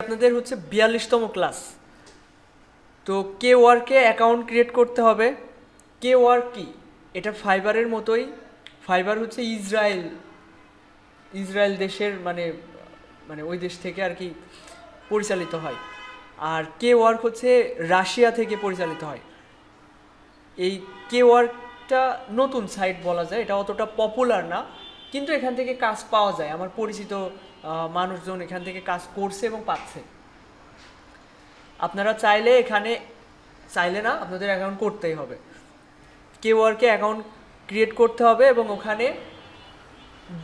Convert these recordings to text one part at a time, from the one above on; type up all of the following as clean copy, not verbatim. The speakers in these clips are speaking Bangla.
আপনাদের হচ্ছে 42তম ক্লাস। তো কে ওয়ার্কে অ্যাকাউন্ট ক্রিয়েট করতে হবে। কে ওয়ার্ক কি? এটা ফাইবারের মতোই। ফাইবার হচ্ছে ইসরায়েল দেশের মানে মানে ওই দেশ থেকে আর কি পরিচালিত হয়। আর কে ওয়ার্ক হচ্ছে রাশিয়া থেকে পরিচালিত হয়। এই কে ওয়ার্কটা নতুন সাইট বলা যায়, এটা অতটা পপুলার না, কিন্তু এখান থেকে কাজ পাওয়া যায়। আমার পরিচিত মানুষজন এখান থেকে কাজ করছে এবং পাচ্ছে। আপনারা চাইলে না, আপনাদের অ্যাকাউন্ট করতেই হবে। কে ওয়ার্কে অ্যাকাউন্ট ক্রিয়েট করতে হবে এবং ওখানে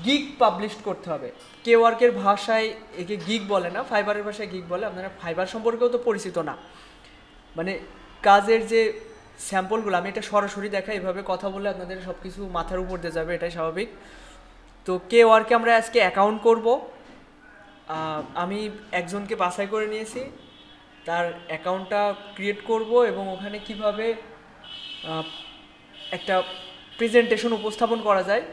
গিগ পাবলিশ করতে হবে। কে ওয়ার্কের ভাষায় একে গিগ বলে না, ফাইবারের ভাষায় গিগ বলে। আপনারা ফাইবার সম্পর্কেও তো পরিচিত না, মানে কাজের যে স্যাম্পলগুলো আমি এটা সরাসরি দেখাই, এভাবে কথা বলে আপনাদের সব কিছু মাথার উপর দিয়ে যাবে, এটাই স্বাভাবিক। তো কে ওয়ার্কে আমরা আজকে অ্যাকাউন্ট করব। আমি একজনকে বাছাই করে নিয়েছি, তার অ্যাকাউন্টটা ক্রিয়েট করব এবং ওখানে কিভাবে একটা প্রেজেন্টেশন উপস্থাপন করা যায়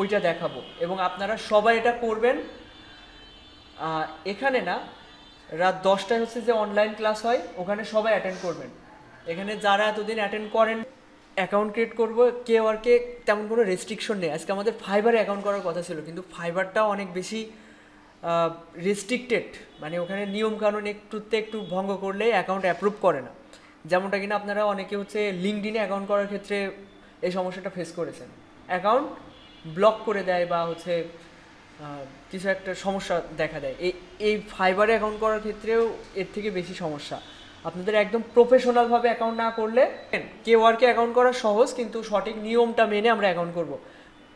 ওইটা দেখাবো, এবং আপনারা সবাই এটা করবেন। এখানে না, রাত 10টায় হচ্ছে যে অনলাইন ক্লাস হয়, ওখানে সবাই অ্যাটেন্ড করবেন। এখানে যারা এতদিন অ্যাটেন্ড করেন, অ্যাকাউন্ট ক্রিয়েট করবো কে ওয়ার্কে তেমন কোনো রেস্ট্রিকশন নেই। আজকে আমাদের ফাইবারে অ্যাকাউন্ট করার কথা ছিল, কিন্তু ফাইবারটা অনেক বেশি রেস্ট্রিক্টেড, মানে ওখানে নিয়মকানুন একটু ভঙ্গ করলে অ্যাকাউন্ট অ্যাপ্রুভ করে না। যেমনটা কিনা আপনারা অনেকে হচ্ছে লিঙ্কডইনে অ্যাকাউন্ট করার ক্ষেত্রে এই সমস্যাটা ফেস করেছেন, অ্যাকাউন্ট ব্লক করে দেয় বা হচ্ছে কিছু একটা সমস্যা দেখা দেয়। এই ফাইবারে অ্যাকাউন্ট করার ক্ষেত্রেও এর থেকে বেশি সমস্যা। আপনাদের একদম প্রফেশনালভাবে অ্যাকাউন্ট না করলে, কে ওয়ার্কে অ্যাকাউন্ট করা সহজ, কিন্তু সঠিক নিয়মটা মেনে আমরা অ্যাকাউন্ট করব।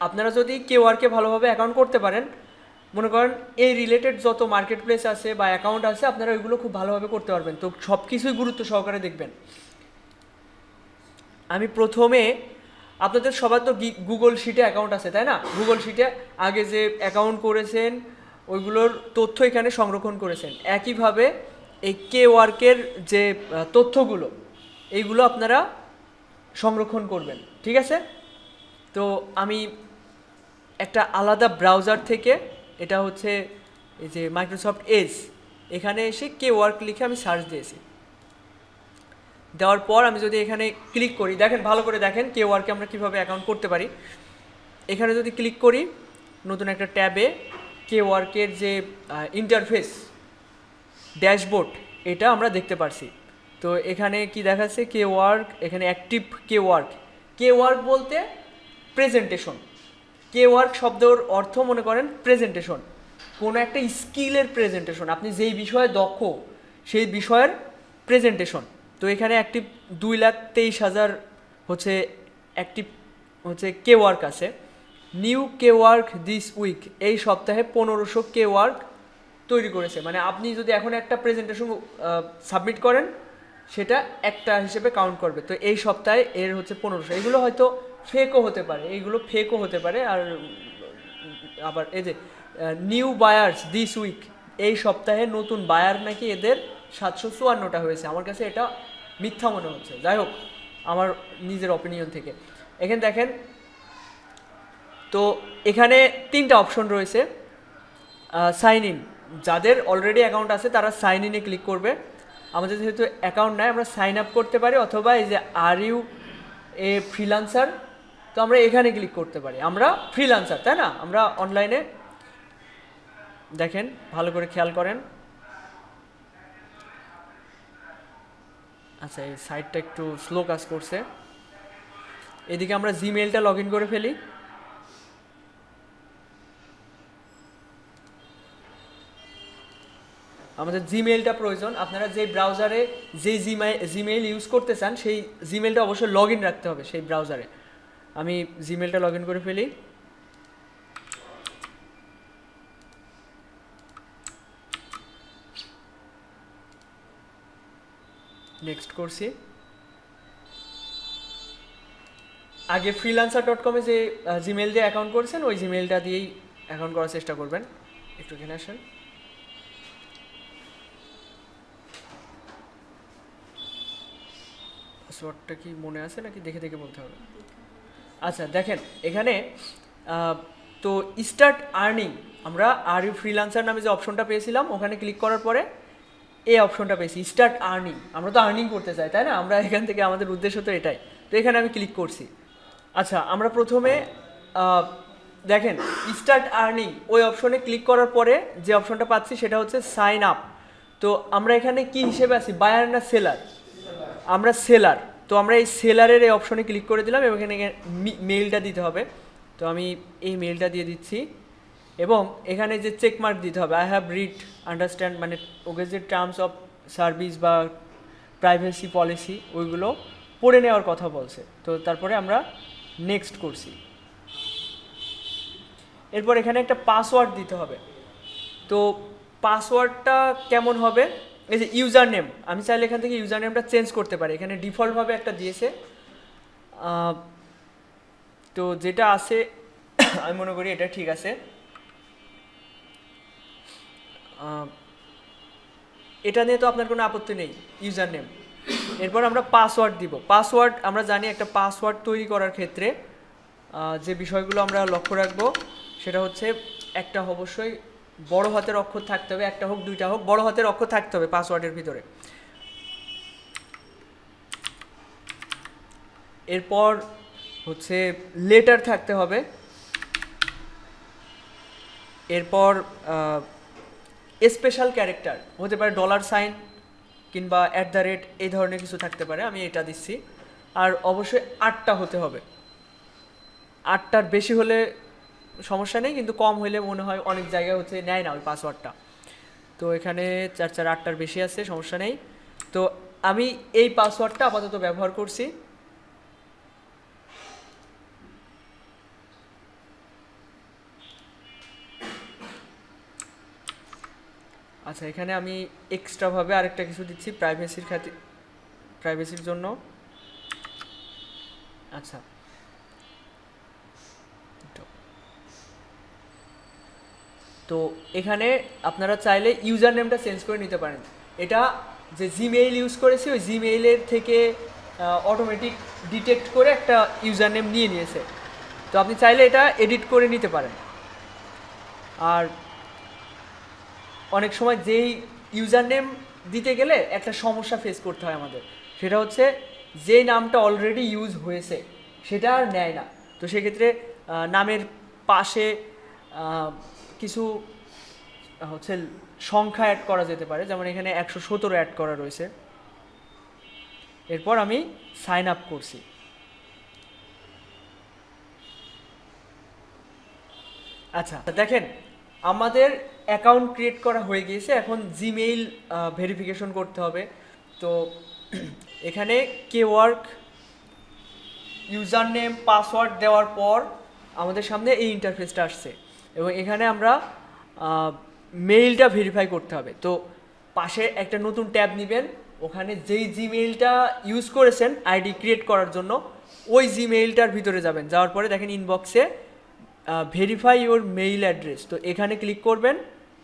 আপনারা যদি কে ওয়ার্কে ভালোভাবে অ্যাকাউন্ট করতে পারেন, মনে করেন এই রিলেটেড যত মার্কেট প্লেস আছে বা অ্যাকাউন্ট আছে, আপনারা ওইগুলো খুব ভালোভাবে করতে পারবেন। তো সব কিছুই গুরুত্ব সহকারে দেখবেন। আমি প্রথমে, আপনাদের সবার তো গুগল শিটে অ্যাকাউন্ট আছে তাই না? গুগল শিটে আগে যে অ্যাকাউন্ট করেছেন ওইগুলোর তথ্য এখানে সংরক্ষণ করেছেন। একইভাবে এই কে ওয়ার্কের যে তথ্যগুলো, এইগুলো আপনারা সংরক্ষণ করবেন, ঠিক আছে? তো আমি একটা আলাদা ব্রাউজার থেকে, এটা হচ্ছে এই যে মাইক্রোসফট এজ, এখানে এসে কে ওয়ার্ক লিখে আমি সার্চ দিয়েছি। দেওয়ার পর আমি যদি এখানে ক্লিক করি, দেখেন ভালো করে দেখেন কে ওয়ার্কে আমরা কীভাবে অ্যাকাউন্ট করতে পারি। এখানে যদি ক্লিক করি, নতুন একটা ট্যাবে কে ওয়ার্কের যে ইন্টারফেস ড্যাশবোর্ড, এটা আমরা দেখতে পারছি। তো এখানে কি দেখাচ্ছে, কে ওয়ার্ক, এখানে অ্যাক্টিভ কে ওয়ার্ক। কে ওয়ার্ক বলতে প্রেজেন্টেশন। কে ওয়ার্ক শব্দের অর্থ মনে করেন প্রেজেন্টেশন, কোনো একটা স্কিলের প্রেজেন্টেশন, আপনি যেই বিষয়ে দক্ষ সেই বিষয়ের প্রেজেন্টেশন। তো এখানে অ্যাক্টিভ 2,23,000 হচ্ছে অ্যাক্টিভ হচ্ছে কে ওয়ার্ক আছে। New Kwork this week, এই সপ্তাহে 1500 কে ওয়ার্ক তৈরি করেছে। মানে আপনি যদি এখন একটা প্রেজেন্টেশন সাবমিট করেন, সেটা একটা হিসেবে কাউন্ট করবে। তো এই সপ্তাহে এর হচ্ছে 1500। এগুলো হয়তো ফেকও হতে পারে, আর আবার এই যে নিউ বায়ার্স দিস উইক, এই সপ্তাহে নতুন বায়ার নাকি এদের 754টা হয়েছে। আমার কাছে এটা মিথ্যা মনে হচ্ছে, যাই হোক আমার নিজের অপিনিয়ন থেকে। এখানে দেখেন, তো এখানে 3টা অপশন রয়েছে। সাইন ইন, যাদের অলরেডি অ্যাকাউন্ট আছে তারা সাইন ইনে ক্লিক করবে। আমাদের যেহেতু অ্যাকাউন্ট নাই, আমরা সাইন আপ করতে পারি, অথবা এই যে আর ইউ এ ফ্রিল্যান্সার, তো আমরা এখানে ক্লিক করতে পারি। আমরা ফ্রিল্যান্সার, তাই না? আমরা অনলাইনে, দেখেন ভালো করে খেয়াল করেন। আচ্ছা, এই সাইটটা একটু স্লো কাজ করছে। এদিকে আমরা জিমেইলটা লগ ইন করে ফেলি। আমাদের জিমেইলটা প্রয়োজন। আপনারা যে ব্রাউজারে যে জিমেইল ইউজ করতে চান, সেই জিমেইলটা অবশ্যই লগ ইন রাখতে হবে সেই ব্রাউজারে। আমি জিমেইলটা লগ ইন করে ফেলি। নেক্সট করছি। আগে freelancer.com এ যে জিমেইল দিয়ে অ্যাকাউন্ট করেছেন, ওই জিমেইলটা দিয়েই অ্যাকাউন্ট করার চেষ্টা করবেন। একটু এখানে আসেন। পাসওয়ার্ডটা কি মনে আছে নাকি দেখে দেখে বলতে হবে? আচ্ছা দেখেন, এখানে তো স্টার্ট আর্নিং, আমরা আর ইউ ফ্রিল্যান্সার নামে যে অপশনটা পেয়েছিলাম, ওখানে ক্লিক করার পরে এই অপশনটা পেয়েছি স্টার্ট আর্নিং। আমরা তো আর্নিং করতে চাই, তাই না? আমরা এখান থেকে আমাদের উদ্দেশ্য তো এটাই। তো এখানে আমি ক্লিক করছি। আচ্ছা, আমরা প্রথমে দেখেন স্টার্ট আর্নিং ওই অপশনে ক্লিক করার পরে যে অপশনটা পাচ্ছি সেটা হচ্ছে সাইন আপ। তো আমরা এখানে কি হিসেবে আছি, বায়ার না সেলার? আমরা সেলার। তো আমরা এই সেলারের এই অপশনে ক্লিক করে দিলাম এবং এখানে মেইলটা দিতে হবে। তো আমি এই মেইলটা দিয়ে দিচ্ছি এবং এখানে যে চেক মার্ক দিতে হবে, আই হ্যাভ রিড আন্ডারস্ট্যান্ড, মানে ওকে যে টার্মস অফ সার্ভিস বা প্রাইভেসি পলিসি ওইগুলো পড়ে নেওয়ার কথা বলছে। তো তারপরে আমরা নেক্সট করছি। এরপর এখানে একটা পাসওয়ার্ড দিতে হবে। তো পাসওয়ার্ডটা কেমন হবে, এই যে ইউজার নেম, আমি চাইলে এখান থেকে ইউজার নেমটা চেঞ্জ করতে পারি। এখানে ডিফল্টভাবে একটা দিয়েছে, তো যেটা আছে আমি মনে করি এটা ঠিক আছে। এটা নিয়ে তো আপনার কোনো আপত্তি নেই, ইউজার নেম। এরপর আমরা পাসওয়ার্ড দিব। পাসওয়ার্ড আমরা জানি একটা পাসওয়ার্ড তৈরি করার ক্ষেত্রে যে বিষয়গুলো আমরা লক্ষ্য রাখবো সেটা হচ্ছে একটা অবশ্যই বড় হাতের অক্ষর থাকতে হবে, একটা হোক দুইটা হোক, বড় হাতের অক্ষর থাকতে হবে পাসওয়ার্ডের ভিতরে। এরপর হচ্ছে লেটার থাকতে হবে। এরপর স্পেশাল ক্যারেক্টার হতে পারে ডলার সাইন কিংবা @ এই ধরনের কিছু থাকতে পারে, আমি এটা দিচ্ছি। আর অবশ্যই 8টা হতে হবে। 8টার বেশি হলে সমস্যা নেই, কিন্তু কম হলে মনে হয় অনেক জায়গায় হচ্ছে নেয় না ওই পাসওয়ার্ডটা। তো এখানে 4 4 8টার বেশি আছে, সমস্যা নেই। তো আমি এই পাসওয়ার্ডটা আপাতত ব্যবহার করছি। আচ্ছা, এখানে আমি এক্সট্রাভাবে আরেকটা কিছু দিচ্ছি প্রাইভেসির জন্য। আচ্ছা, তো এখানে আপনারা চাইলে ইউজার নেমটা চেঞ্জ করে নিতে পারেন। এটা যে জিমেইল ইউজ করেছি ওই জিমেইলের থেকে অটোমেটিক ডিটেক্ট করে একটা ইউজার নেম নিয়ে নিয়েছে। তো আপনি চাইলে এটা এডিট করে নিতে পারেন। আর অনেক সময় যেই ইউজার নেম দিতে গেলে একটা সমস্যা ফেস করতে হয় আমাদের, সেটা হচ্ছে যেই নামটা অলরেডি ইউজ হয়েছে সেটা আর নেয় না। তো সেক্ষেত্রে নামের পাশে কিছু হচ্ছে সংখ্যা অ্যাড করা যেতে পারে, যেমন এখানে 117 অ্যাড করা রয়েছে। এরপর আমি সাইন আপ করছি। আচ্ছা, দেখেন আমাদের অ্যাকাউন্ট ক্রিয়েট করা হয়ে গিয়েছে। এখন জিমেইল ভেরিফিকেশন করতে হবে। তো এখানে কেওয়ার্ক ইউজার নেম পাসওয়ার্ড দেওয়ার পর আমাদের সামনে এই ইন্টারফেসটা আসছে এবং এখানে আমরা মেইলটা ভেরিফাই করতে হবে। তো পাশে একটা নতুন ট্যাব নেবেন, ওখানে যেই জিমেইলটা ইউজ করেছেন আইডি ক্রিয়েট করার জন্য ওই জিমেইলটার ভিতরে যাবেন। যাওয়ার পরে দেখেন ইনবক্সে ভেরিফাই ইওর মেইল অ্যাড্রেস। তো এখানে ক্লিক করবেন,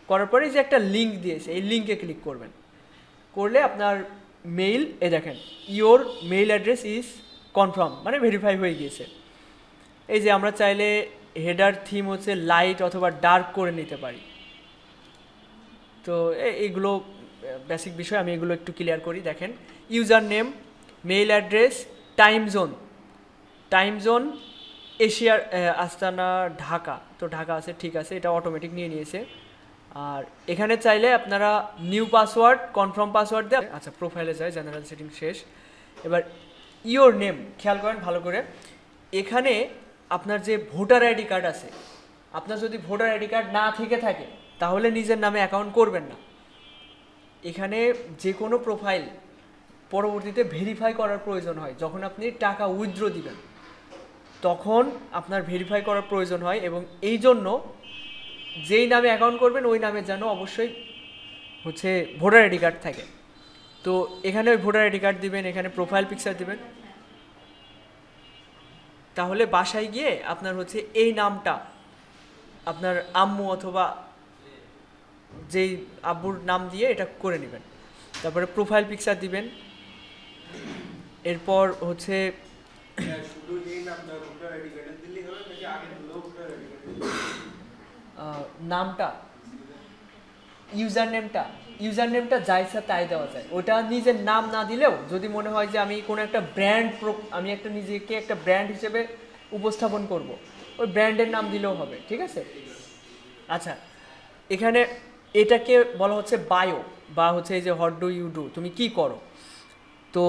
করার পরে যে একটা লিঙ্ক দিয়েছে এই লিঙ্কে ক্লিক করবেন। করলে আপনার মেইল দেখেন your mail address is confirm, মানে ভেরিফাই হয়ে গিয়েছে। এই যে আমরা চাইলে হেডার থিম হচ্ছে লাইট অথবা ডার্ক করে নিতে পারি। তো এইগুলো বেসিক বিষয়, আমি এগুলো একটু ক্লিয়ার করি। দেখেন user name, mail address, time zone এশিয়ার আস্তানা ঢাকা। তো ঢাকা আছে, ঠিক আছে, এটা অটোমেটিক নিয়ে নিয়েছে। আর এখানে চাইলে আপনারা নিউ পাসওয়ার্ড কনফার্ম পাসওয়ার্ড দেন। আচ্ছা, প্রোফাইলে যায়, জেনারেল সেটিং শেষ। এবার ইওর নেম খেয়াল করেন ভালো করে। এখানে আপনার যে ভোটার আইডি কার্ড আছে, আপনার যদি ভোটার আইডি কার্ড না থেকে থাকে তাহলে নিজের নামে অ্যাকাউন্ট করবেন না। এখানে যে কোনো প্রোফাইল পরবর্তীতে ভেরিফাই করার প্রয়োজন হয়, যখন আপনি টাকা উইথড্র দিবেন তখন আপনার ভেরিফাই করার প্রয়োজন হয়। এবং এই জন্য যেই নামে অ্যাকাউন্ট করবেন ওই নামে যেন অবশ্যই হচ্ছে ভোটার আইডি কার্ড থাকে। তো এখানে ওই ভোটার আইডি কার্ড দিবেন, এখানে প্রোফাইল পিকচার দিবেন। তাহলে বাসায় গিয়ে আপনার হচ্ছে এই নামটা আপনার আম্মু অথবা যেই আব্বুর নাম দিয়ে এটা করে নেবেন। তারপরে প্রোফাইল পিকচার দিবেন। এরপর হচ্ছে নামটা, ইউজার নেমটা ইউজার নেমটা যা ইচ্ছা তাই দেওয়া যায়, ওটা নিজের নাম না দিলেও যদি মনে হয় যে আমি কোনো একটা ব্র্যান্ড, আমি একটা নিজেকে একটা ব্র্যান্ড হিসেবে উপস্থাপন করব, ওই ব্র্যান্ডের নাম দিলেও হবে, ঠিক আছে। আচ্ছা, এখানে এটাকে বলা হচ্ছে বায়ো, বা হচ্ছে এই যে হোয়াট ডু ইউ ডু, তুমি কি করো। তো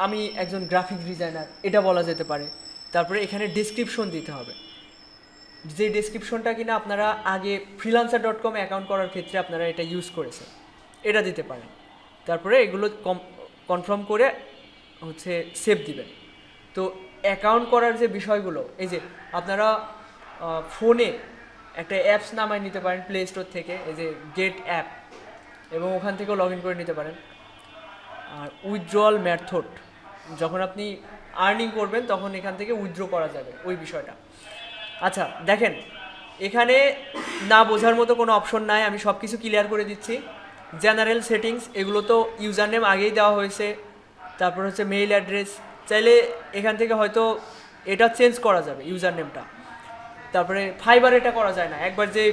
আমি একজন গ্রাফিক ডিজাইনার, এটা বলা যেতে পারে। তারপরে এখানে ডেসক্রিপশন দিতে হবে, যে ডেসক্রিপশনটা কিনা আপনারা আগে freelancer.com অ্যাকাউন্ট করার ক্ষেত্রে আপনারা এটা ইউজ করেছেন, এটা দিতে পারেন। তারপরে এগুলো কনফার্ম করে হচ্ছে সেভ দিবেন। তো অ্যাকাউন্ট করার যে বিষয়গুলো, এই যে আপনারা ফোনে একটা অ্যাপস নামায় নিতে পারেন প্লে স্টোর থেকে, এই যে গেট অ্যাপ, এবং ওখান থেকেও লগ ইন করে নিতে পারেন। আর উইথড্রয়াল মেথড, যখন আপনি আর্নিং করবেন তখন এখান থেকে উইথড্র করা যাবে ওই বিষয়টা। আচ্ছা দেখেন, এখানে না বোঝার মতো কোনো অপশন নাই, আমি সব কিছু ক্লিয়ার করে দিচ্ছি। জেনারেল সেটিংস, এগুলো তো ইউজার নেম আগেই দেওয়া হয়েছে। তারপর হচ্ছে মেইল অ্যাড্রেস, চাইলে এখান থেকে হয়তো এটা চেঞ্জ করা যাবে ইউজার নেমটা। তারপরে ফাইবার এটা করা যায় না, একবার যে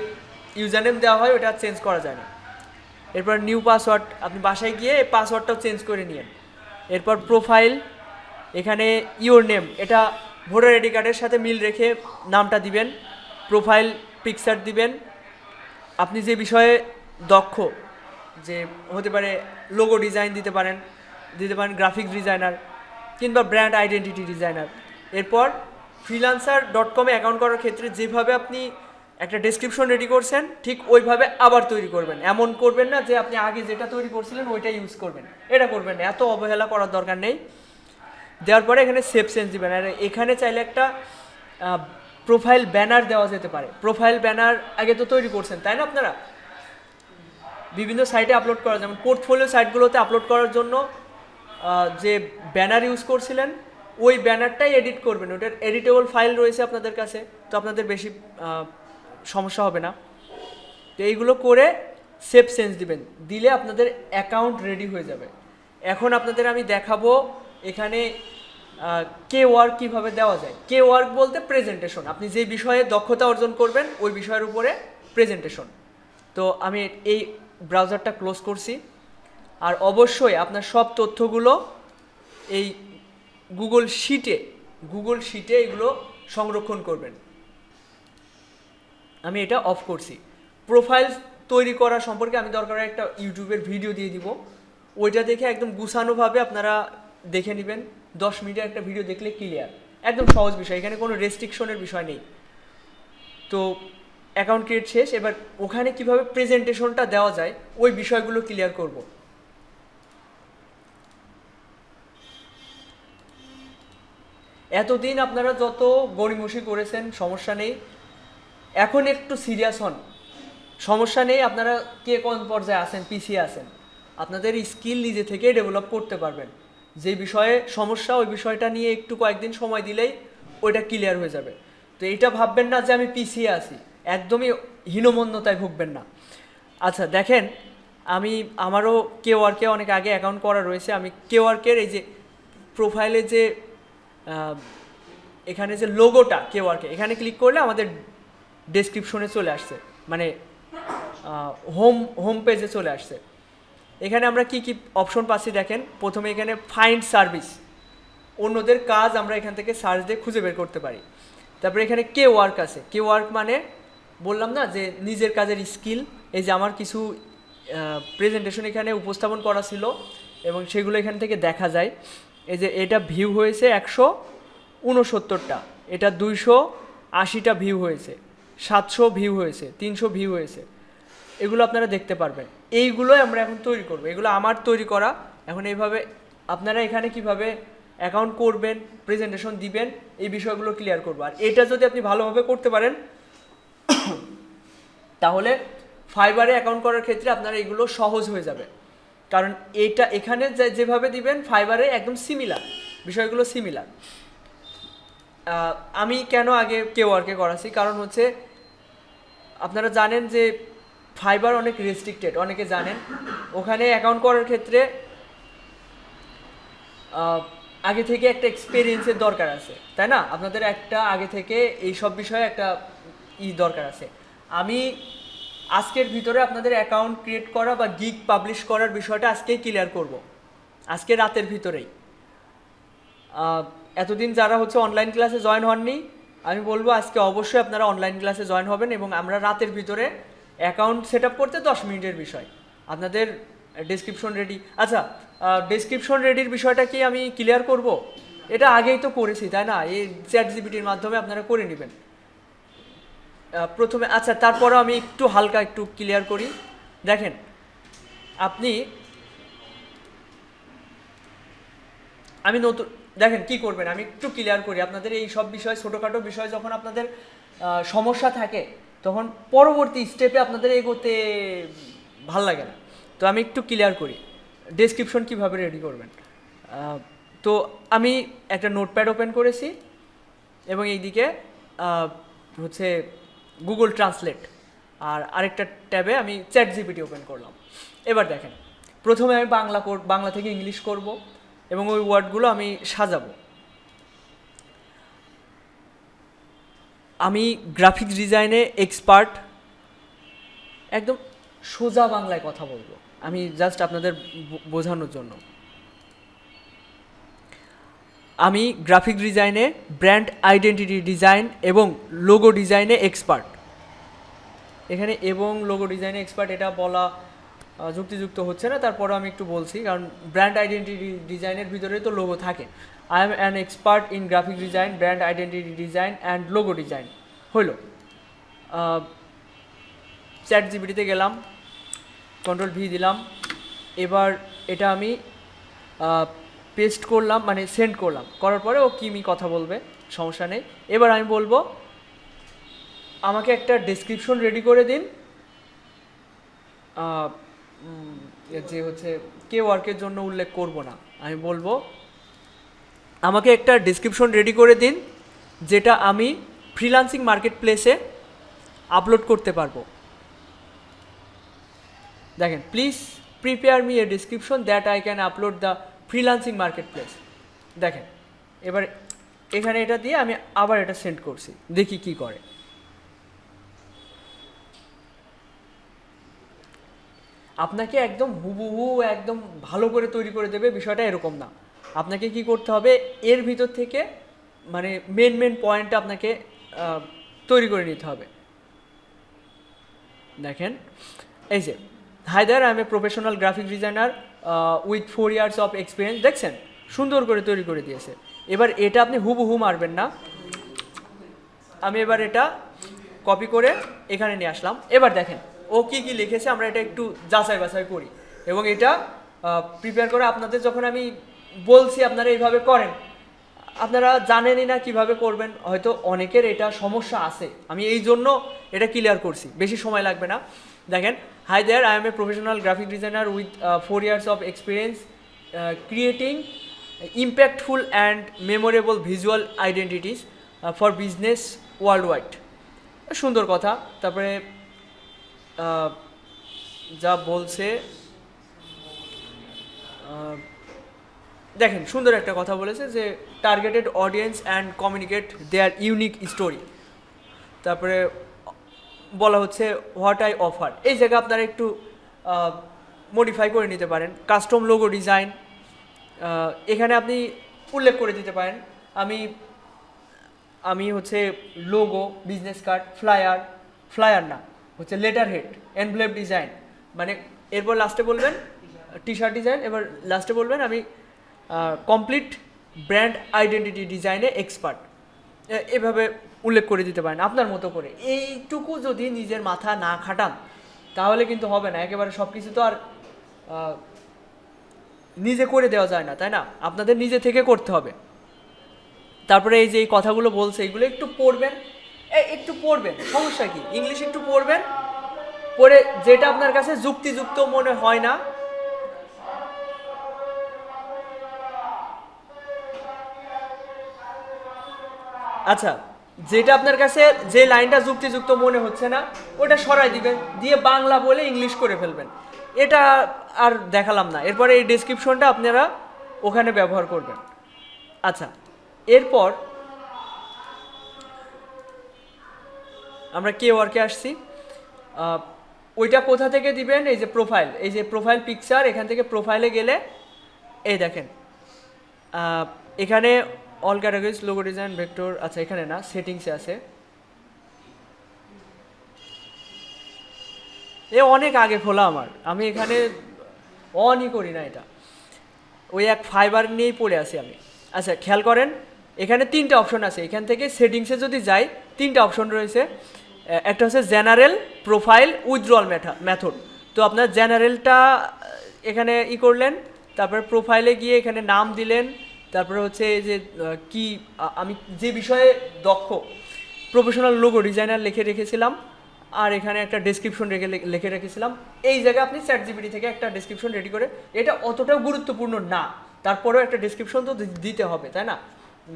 ইউজার নেম দেওয়া হয় ওটা চেঞ্জ করা যায় না। এরপর নিউ পাসওয়ার্ড, আপনি বাসায় গিয়ে পাসওয়ার্ডটাও চেঞ্জ করে নিন। এরপর প্রোফাইল, এখানে ইওর নেম, এটা ভোটার আইডি কার্ডের সাথে মিল রেখে নামটা দিবেন। প্রোফাইল পিকচার দিবেন, আপনি যে বিষয়ে দক্ষ, যে হতে পারে লোগো ডিজাইন দিতে পারেন গ্রাফিক ডিজাইনার, কিংবা ব্র্যান্ড আইডেন্টিটি ডিজাইনার। এরপর freelancer.com অ্যাকাউন্ট করার ক্ষেত্রে যেভাবে আপনি একটা ডেসক্রিপশন রেডি করছেন ঠিক ওইভাবে আবার তৈরি করবেন। এমন করবেন না যে আপনি আগে যেটা তৈরি করছিলেন ওইটা ইউজ করবেন, এটা করবেন না, এত অবহেলা করার দরকার নেই। দেওয়ার পরে এখানে সেভ চেঞ্জ দিবেন। আর এখানে চাইলে একটা প্রোফাইল ব্যানার দেওয়া যেতে পারে। প্রোফাইল ব্যানার আগে তো তৈরি করছেন তাই না আপনারা, বিভিন্ন সাইটে আপলোড করা, যেমন পোর্টফোলিও সাইটগুলোতে আপলোড করার জন্য যে ব্যানার ইউজ করছিলেন ওই ব্যানারটাই এডিট করবেন, ওটার এডিটেবল ফাইল রয়েছে আপনাদের কাছে, তো আপনাদের বেশি সমস্যা হবে না। তো এইগুলো করে সেভ চেঞ্জ দিবেন, দিলে আপনাদের অ্যাকাউন্ট রেডি হয়ে যাবে। এখন আপনাদের আমি দেখাবো এখানে কে ওয়ার্ক কীভাবে দেওয়া যায়। কে ওয়ার্ক বলতে প্রেজেন্টেশন, আপনি যে বিষয়ে দক্ষতা অর্জন করবেন ওই বিষয়ের উপরে প্রেজেন্টেশন। তো আমি এই ব্রাউজারটা ক্লোজ করছি। আর অবশ্যই আপনার সব তথ্যগুলো এই গুগল শিটে এগুলো সংরক্ষণ করবেন। আমি এটা অফ করছি। প্রোফাইল তৈরি করা সম্পর্কে আমি দরকার একটা ইউটিউবের ভিডিও দিয়ে দিব, ওইটা দেখে একদম গুছানোভাবে আপনারা দেখে নেবেন। 10 মিনিটের একটা ভিডিও দেখলে ক্লিয়ার, একদম সহজ বিষয়, এখানে কোনো রেস্ট্রিকশনের বিষয় নেই। তো অ্যাকাউন্ট ক্রিয়েট শেষ, এবার ওখানে কিভাবে প্রেজেন্টেশনটা দেওয়া যায় ওই বিষয়গুলো ক্লিয়ার করব। এতদিন আপনারা যত গড়িমসি করেছেন সমস্যা নেই, এখন একটু সিরিয়াস হন, সমস্যা নেই। আপনারা কে কোন পর্যায়ে আছেন, পিছিয়ে আছেন, আপনাদের স্কিল নিজে থেকে ডেভেলপ করতে পারবেন। যে বিষয়ে সমস্যা ওই বিষয়টা নিয়ে একটু কয়েকদিন সময় দিলেই ওইটা ক্লিয়ার হয়ে যাবে। তো এইটা ভাববেন না যে আমি পিছিয়ে আছি, একদমই হীনমন্যতায় ভুগবেন না। আচ্ছা দেখেন, আমারও কে ওয়ার্কে অনেক আগে অ্যাকাউন্ট করা রয়েছে। আমি কে ওয়ার্কের এই যে প্রোফাইলে যে এখানে যে লোগোটা কে ওয়ার্কে, এখানে ক্লিক করলে আমাদের ডেসক্রিপশনে চলে আসছে, মানে হোম পেজে চলে আসছে। এখানে আমরা কি কি অপশন পাচ্ছি দেখেন। প্রথমে এখানে ফাইন্ড সার্ভিস, অন্যদের কাজ আমরা এখান থেকে সার্চ দিয়ে খুঁজে বের করতে পারি। তারপরে এখানে কে ওয়ার্ক আছে, কে ওয়ার্ক মানে বললাম না যে নিজের কাজের স্কিল। এই যে আমার কিছু প্রেজেন্টেশন এখানে উপস্থাপন করা ছিল এবং সেগুলো এখান থেকে দেখা যায়। এই যে এটা ভিউ হয়েছে 169টা, এটা 280টা ভিউ হয়েছে, 700 ভিউ হয়েছে, 300 ভিউ হয়েছে, এগুলো আপনারা দেখতে পারবেন। এইগুলোই আমরা এখন তৈরি করব, এগুলো আমার তৈরি করা। এখন এইভাবে আপনারা এখানে কিভাবে অ্যাকাউন্ট করবেন, প্রেজেন্টেশন দিবেন, এই বিষয়গুলো ক্লিয়ার করব। আর এটা যদি আপনি ভালোভাবে করতে পারেন তাহলে ফাইবারে অ্যাকাউন্ট করার ক্ষেত্রে আপনারা এগুলো সহজ হয়ে যাবে। কারণ এটা এখানে যেভাবে দিবেন ফাইবারে একদম সিমিলার, বিষয়গুলো সিমিলার। আমি কেন আগে কে ওয়ার্কে করাছি, কারণ হচ্ছে আপনারা জানেন যে ফাইবার অনেক রেস্ট্রিক্টেড, অনেকে জানেন। ওখানে অ্যাকাউন্ট করার ক্ষেত্রে আগে থেকে একটা এক্সপিরিয়েন্সের দরকার আছে, তাই না? আপনাদের একটা আগে থেকে এই সব বিষয়ে একটা দরকার আছে। আমি আজকের ভিতরে আপনাদের অ্যাকাউন্ট ক্রিয়েট করা বা গিগ পাবলিশ করার বিষয়টা আজকেই ক্লিয়ার করব, আজকে রাতের ভিতরেই। এতদিন যারা হচ্ছে অনলাইন ক্লাসে জয়েন হননি, আমি বলবো আজকে অবশ্যই আপনারা অনলাইন ক্লাসে জয়েন হবেন, এবং আমরা রাতের ভিতরে অ্যাকাউন্ট সেট আপ করতে 10 মিনিটের বিষয়। আপনাদের ডেসক্রিপশন রেডি, আচ্ছা ডেসক্রিপশন রেডির বিষয়টা কি আমি ক্লিয়ার করব? এটা আগেই তো করেছি তাই না, এই চ্যাট জিপিটির মাধ্যমে আপনারা করে নেবেন প্রথমে। আচ্ছা তারপরও আমি একটু হালকা একটু ক্লিয়ার করি। দেখেন আপনি, আমি নতুন দেখেন কি করবেন, আমি একটু ক্লিয়ার করি আপনাদের এই সব বিষয়, ছোটোখাটো বিষয় যখন আপনাদের সমস্যা থাকে তখন পরবর্তী স্টেপে আপনাদের এগোতে ভাল লাগে না। তো আমি একটু ক্লিয়ার করি ডেসক্রিপশন কিভাবে রেডি করবেন। তো আমি একটা নোটপ্যাড ওপেন করেছি এবং এইদিকে হচ্ছে গুগল ট্রান্সলেট, আর আরেকটা ট্যাবে আমি চ্যাট জিপিটি ওপেন করলাম। এবার দেখেন প্রথমে আমি বাংলা থেকে ইংলিশ করব এবং ওই ওয়ার্ডগুলো আমি সাজাবো। আমি গ্রাফিক্স ডিজাইনে এক্সপার্ট, একদম সোজা বাংলায় কথা বলবো আমি, জাস্ট আপনাদের বোঝানোর জন্য। আমি গ্রাফিক ডিজাইনে, ব্র্যান্ড আইডেন্টিটি ডিজাইন এবং লোগো ডিজাইনে এক্সপার্ট। এখানে এবং লোগো ডিজাইনে এক্সপার্ট এটা বলা যুক্তিযুক্ত হচ্ছে না, তারপরে আমি একটু বলছি, কারণ ব্র্যান্ড আইডেন্টিটি ডিজাইনের ভিতরে তো লোগো থাকে। I am an expert in graphic design, brand identity design and logo design হলো। চ্যাট জিপিটিতে গেলাম, কন্ট্রোল ভি দিলাম, এবার এটা আমি পেস্ট করলাম, মানে সেন্ড করলাম, করার পরে ও কি কথা বলবে সমস্যা নেই। এবার আমি বলবো আমাকে একটা ডেসক্রিপশন রেডি করে দিন, যে হচ্ছে কে ওয়ার্কের জন্য উল্লেখ করব না, আমি বলবো আমাকে একটা ডেসক্রিপশন রেডি করে দিন যেটা আমি ফ্রিল্যান্সিং মার্কেট প্লেসে আপলোড করতে পারবো। দেখেন please prepare me a description that I can upload the freelancing market place. দেখেন এবার এখানে এটা দিয়ে আমি আবার এটা সেন্ড করছি, দেখি কি করে। আপনাকে একদম হুবহু একদম ভালো করে তৈরি করে দেবে বিষয়টা এরকম না, আপনাকে কি করতে হবে এর ভিতর থেকে মানে মেন পয়েন্টটা আপনাকে তৈরি করে নিতে হবে। দেখেন এই যে hi there, I am a professional graphic designer with 4 years of experience. দেখছেন সুন্দর করে তৈরি করে দিয়েছে। এবার এটা আপনি হুবহু মারবেন না, আমি এবার এটা কপি করে এখানে নিয়ে আসলাম। এবার দেখেন ও কি কি লিখেছে, আমরা এটা একটু যাচাই বাছাই করি এবং এটা প্রিপেয়ার করে আপনাদের যখন আমি বলছি আপনারা এইভাবে করেন, আপনারা জানেনই না কিভাবে করবেন, হয়তো অনেকের এটা সমস্যা আছে, আমি এই জন্য এটা ক্লিয়ার করছি, বেশি সময় লাগবে না। দেখেন hi there, I am a professional graphic designer with 4 years of experience creating impactful and memorable visual identities for business worldwide. সুন্দর কথা। তারপরে যা বলছে দেখেন সুন্দর একটা কথা বলেছে যে targeted audience and communicate their unique story. তারপরে বলা হচ্ছে হোয়াট আই অফার, এই জায়গায় আপনারা একটু মডিফাই করে নিতে পারেন। কাস্টম লোগো ডিজাইন এখানে আপনি উল্লেখ করে দিতে পারেন আমি হচ্ছে লোগো, বিজনেস কার্ড, ফ্লায়ার না হচ্ছে লেটার হেড, এনভেলপ ডিজাইন, মানে এরপর লাস্টে বলবেন টি শার্ট ডিজাইন, এবার লাস্টে বলবেন আমি কমপ্লিট ব্র্যান্ড আইডেন্টিটি ডিজাইনে এক্সপার্ট, এভাবে উল্লেখ করে দিতে পারেন আপনার মতো করে। এইটুকু যদি নিজের মাথা না খাটান তাহলে কিন্তু হবে না, একেবারে সব কিছু তো আর নিজে করে দেওয়া যায় না, তাই না? আপনাদের নিজে থেকে করতে হবে। তারপরে এই যে এই কথাগুলো বলছে এগুলো একটু পড়বেন, সমস্যা কি, ইংলিশ একটু পড়বেন, পড়ে যেটা আপনার কাছে যুক্তিযুক্ত মনে হয় না আচ্ছা, যেটা আপনার কাছে যে লাইনটা যুক্তিযুক্ত মনে হচ্ছে না ওটা সরাই দিবেন, দিয়ে বাংলা বলে ইংলিশ করে ফেলবেন, এটা আর দেখালাম না। এরপরে এই ডেসক্রিপশনটা আপনারা ওখানে ব্যবহার করবেন। আচ্ছা, এরপর আমরা কে ওয়ার্কে আসছি। ওইটা কোথা থেকে দিবেন, এই যে প্রোফাইল, এই যে প্রোফাইল পিকচার, এখান থেকে প্রোফাইলে গেলে এই দেখেন এখানে all categories logo design vector, আচ্ছা এখানে না, সেটিংসে আছে। এ অনেক আগে খোলা আমার, আমি এখানে অনই করি না, এটা ওই এক ফাইবার নিয়েই পড়ে আছি আমি। আচ্ছা খেয়াল করেন এখানে তিনটা অপশন আছে, এখান থেকে সেটিংসে যদি যাই তিনটা অপশন রয়েছে। একটা হচ্ছে জেনারেল, প্রোফাইল, উইথড্রল মেথড। তো আপনার জেনারেলটা এখানে করলেন, তারপরে প্রোফাইলে গিয়ে এখানে নাম দিলেন, তারপরে হচ্ছে যে কি আমি যে বিষয়ে দক্ষ, প্রফেশনাল লোগো ডিজাইনার লিখে রেখেছিলাম, আর এখানে একটা ডেসক্রিপশন লিখে রেখেছিলাম। এই জায়গায় আপনি চ্যাটজিপিটি থেকে একটা ডেসক্রিপশন রেডি করে, এটা অতটাও গুরুত্বপূর্ণ না, তারপরেও একটা ডেসক্রিপশন তো দিতে হবে, তাই না?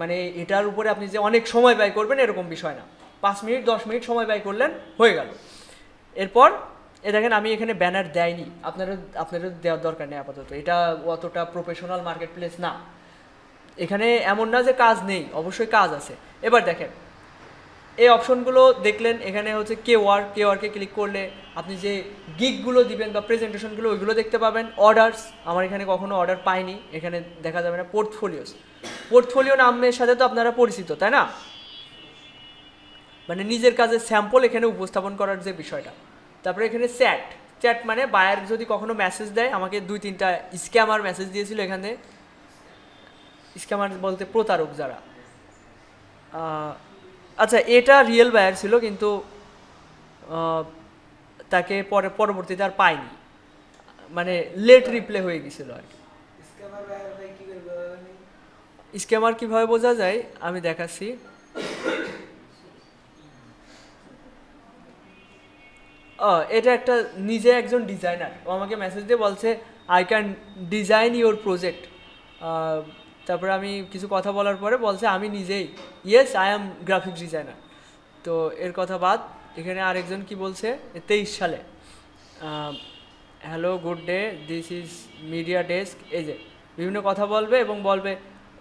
মানে এটার উপরে আপনি যে অনেক সময় ব্যয় করবেন এরকম বিষয় না, 5 মিনিট 10 মিনিট সময় ব্যয় করলেন, হয়ে গেল। এরপর দেখেন আমি এখানে ব্যানার দেয়নি, আপনারও দেওয়ার দরকার নেই আপাতত, এটা অতটা প্রফেশনাল মার্কেট প্লেস না। এখানে এমন না যে কাজ নেই, অবশ্যই কাজ আছে। এবার দেখেন এই অপশনগুলো দেখলেন, এখানে হচ্ছে কেওয়ার্কে ক্লিক করলে আপনি যে গিগগুলো দিবেন বা প্রেজেন্টেশনগুলো ওইগুলো দেখতে পাবেন। অর্ডারস, আমার এখানে কখনো অর্ডার পাইনি, এখানে দেখা যাবে না। পোর্টফোলিও নামের সাথে তো আপনারা পরিচিত, তাই না? মানে নিজের কাজের স্যাম্পল এখানে উপস্থাপন করার যে বিষয়টা। তারপরে এখানে চ্যাট মানে বায়ার যদি কখনো মেসেজ দেয়, আমাকে 2-3টা স্ক্যামার মেসেজ দিয়েছিল এখানে। স্ক্যামার বলতে প্রতারক যারা। আচ্ছা এটা রিয়েল বায়ার ছিল, কিন্তু তাকে পরবর্তীতে আর পাইনি, মানে লেট রিপ্লে হয়ে গেছিল আর কি। স্ক্যামার কিভাবে বোঝা যায় আমি দেখাচ্ছি। এটা একটা নিজে একজন ডিজাইনার, ও আমাকে মেসেজ দিয়ে বলছে I can design your project. তারপরে আমি কিছু কথা বলার পরে বলছে আমি নিজেই, yes I am graphics designer. তো এর কথা বাদ, এখানে আরেকজন কি বলছে 23 সালে, hello good day, this is media desk. এই যে বিভিন্ন কথা বলবে এবং বলবে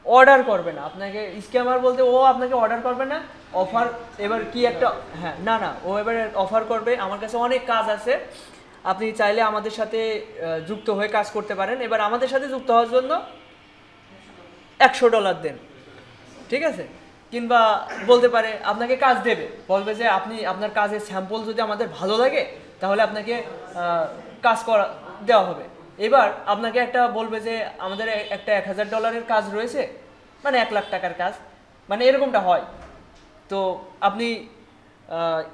অর্ডার করবে না আপনাকে। স্ক্যামার বলতে ও আপনাকে অর্ডার করবে না, অফার এবার কি একটা, হ্যাঁ না ও এবার অফার করবে, আমার কাছে অনেক কাজ আছে, আপনি চাইলে আমাদের সাথে যুক্ত হয়ে কাজ করতে পারেন। এবার আমাদের সাথে যুক্ত হওয়ার জন্য $100 দেন, ঠিক আছে? কিংবা বলতে পারে আপনাকে কাজ দেবে, বলবে যে আপনি আপনার কাজের স্যাম্পল যদি আমাদের ভালো লাগে তাহলে আপনাকে কাজ করা দেওয়া হবে। এবার আপনাকে একটা বলবে যে আমাদের একটা $1000 কাজ রয়েছে, মানে 1 লাখ টাকার কাজ, মানে এরকমটা হয়। তো আপনি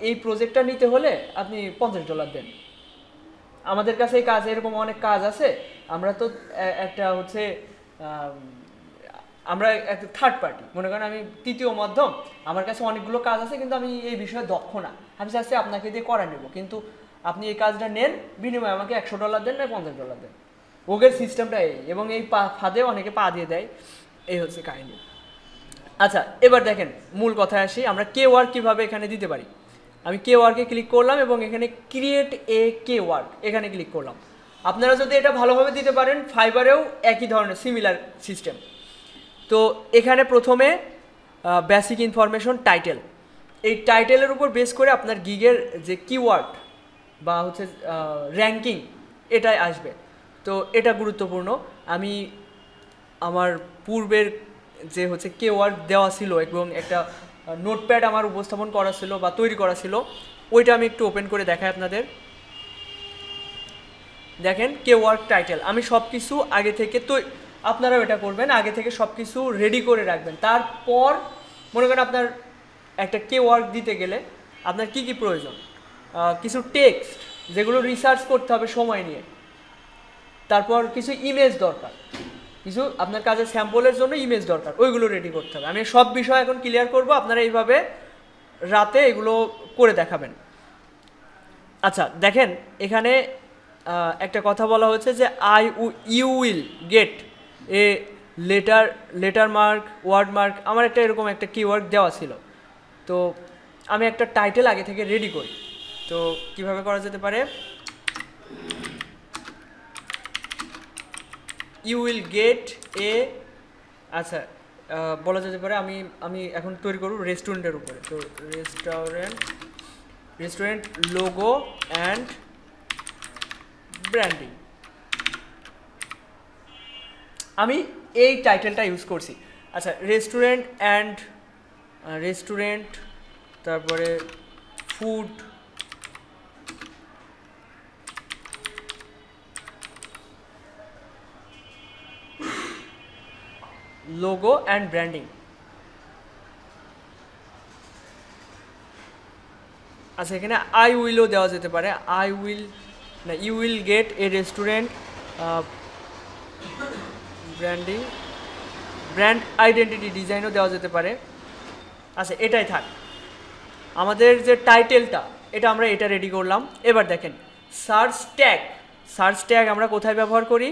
এই প্রজেক্টটা নিতে হলে আপনি $50 দেন, আমাদের কাছে এই কাজ, এরকম অনেক কাজ আছে। আমরা তো একটা হচ্ছে আমরা একটা থার্ড পার্টি, মনে করেন আমি তৃতীয় মাধ্যম, আমার কাছে অনেকগুলো কাজ আছে কিন্তু আমি এই বিষয়ে দক্ষ না, আমি চাচ্ছি আপনাকে দিয়ে করা নেব, কিন্তু আপনি এই কাজটা নেন, বিনিময়ে আমাকে $100 দেন না $50 দেন। ওগের সিস্টেমটা এই, এবং এই ফাঁদে অনেকে পা দিয়ে দেয়, এই হচ্ছে কাহিনী। আচ্ছা এবার দেখেন মূল কথায় আসি, আমরা কেওয়ার্ড কীভাবে এখানে দিতে পারি। আমি কেওয়ার্ডকে ক্লিক করলাম এবং এখানে ক্রিয়েট এ কেওয়ার্ড এখানে ক্লিক করলাম। আপনারা যদি এটা ভালোভাবে দিতে পারেন, ফাইবারেও একই ধরনের সিমিলার সিস্টেম। তো এখানে প্রথমে বেসিক ইনফরমেশন টাইটেল, এই টাইটেলের উপর বেস করে আপনার গিগের যে কিওয়ার্ড বা হচ্ছে র্যাঙ্কিং এটাই আসবে। তো এটা গুরুত্বপূর্ণ। আমি আমার পূর্বের যে হচ্ছে কেওয়ার্ড দেওয়া ছিল এবং একটা নোটপ্যাড আমার উপস্থাপন করা ছিল বা তৈরি করা ছিল, ওইটা আমি একটু ওপেন করে দেখাই আপনাদের। দেখেন কেওয়ার্ড টাইটেল, আমি সব কিছু আগে থেকে, তো আপনারাও এটা করবেন, আগে থেকে সব কিছু রেডি করে রাখবেন। তারপর মনে করেন আপনার একটা কেওয়ার্ড দিতে গেলে আপনার কি কি প্রয়োজন, কিছু টেক্সট যেগুলো রিসার্চ করতে হবে সময় নিয়ে, তারপর কিছু ইমেজ দরকার, কিছু আপনার কাজের স্যাম্পলের জন্য ইমেজ দরকার, ওইগুলো রেডি করতে হবে। আমি সব বিষয় এখন ক্লিয়ার করব, আপনারা এইভাবে রাতে এগুলো করে দেখাবেন। আচ্ছা দেখেন এখানে একটা কথা বলা হচ্ছে যে you will get a letter mark, word mark, আমার একটা এরকম একটা কিওয়ার্ড দেওয়া ছিল। তো আমি একটা টাইটেল আগে থেকে রেডি করি। তো কিভাবে করা যেতে পারে, ইউ উইল গেট এ, আচ্ছা বলা যেতে পারে, আমি এখন তৈরি করব রেস্টুরেন্টের উপরে। তো রেস্টুরেন্ট লোগো অ্যান্ড ব্র্যান্ডিং, আমি এই টাইটেলটা ইউজ করছি। আচ্ছা, রেস্টুরেন্ট, তারপরে ফুড, লোগো অ্যান্ড ব্র্যান্ডিং। আচ্ছা, এখানে আই উইলও দেওয়া যেতে পারে, you will get a restaurant branding, brand identity ডিজাইনও দেওয়া যেতে পারে। আচ্ছা, এটাই থাক। আমাদের যে টাইটেলটা, এটা আমরা এটা রেডি করলাম। এবার দেখেন সার্চ ট্যাগ আমরা কোথায় ব্যবহার করি।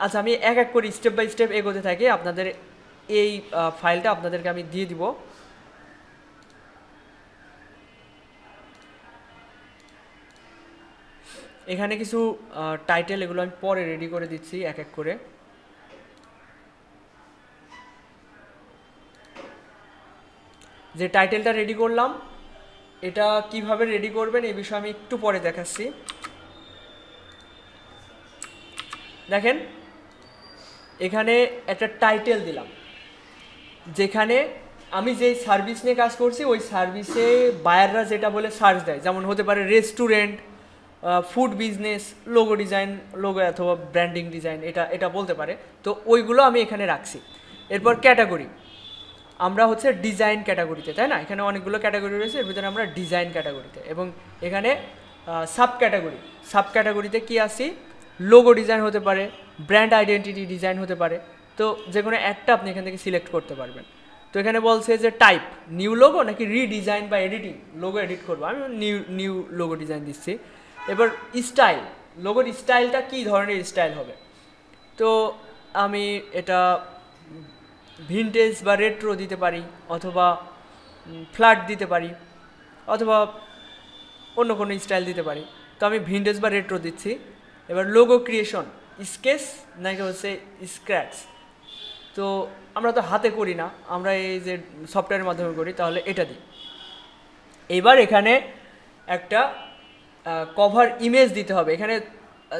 আচ্ছা, আমি এক এক করে স্টেপ বাই স্টেপ এগোতে থাকি, আপনাদের এই ফাইলটা আপনাদেরকে আমি দিয়ে দিব। এখানে কিছু টাইটেল, এগুলো আমি পরে রেডি করে দিচ্ছি এক এক করে। যে টাইটেলটা রেডি করলাম, এটা কিভাবে রেডি করবেন এই বিষয়ে আমি একটু পরে দেখাচ্ছি। দেখেন এখানে একটা টাইটেল দিলাম, যেখানে আমি যেই সার্ভিস নিয়ে কাজ করছি ওই সার্ভিসে বায়াররা যেটা বলে সার্চ দেয়, যেমন হতে পারে restaurant, food business, logo design, logo অথবা ব্র্যান্ডিং ডিজাইন, এটা বলতে পারে। তো ওইগুলো আমি এখানে রাখছি। এরপর ক্যাটাগরি, আমরা হচ্ছে ডিজাইন ক্যাটাগরিতে, তাই না? এখানে অনেকগুলো ক্যাটাগরি রয়েছে, এর ভিতরে আমরা ডিজাইন ক্যাটাগরিতে। এবং এখানে সাব ক্যাটাগরিতে কী আসি, লোগো ডিজাইন হতে পারে, ব্র্যান্ড আইডেন্টিটি ডিজাইন হতে পারে। তো যে কোনো একটা আপনি এখান থেকে সিলেক্ট করতে পারবেন। তো এখানে বলছে যে টাইপ নিউ লোগো নাকি রিডিজাইন বা এডিটিং, লোগো এডিট করবো, আমি নিউ লোগো ডিজাইন দিচ্ছি। এবার লোগোর স্টাইলটা কী ধরনের স্টাইল হবে, তো আমি এটা ভিনটেজ বা রেট্রো দিতে পারি, অথবা ফ্ল্যাট দিতে পারি, অথবা অন্য কোনো স্টাইল দিতে পারি। তো আমি ভিনটেজ বা রেট্রো দিচ্ছি। এবার লোগো ক্রিয়েশন, স্কেচ নাকি হচ্ছে স্ক্র্যাচ। তো আমরা তো হাতে করি না, আমরা এই যে সফটওয়্যারের মাধ্যমে করি, তাহলে এটা দিই। এবার এখানে একটা কভার ইমেজ দিতে হবে। এখানে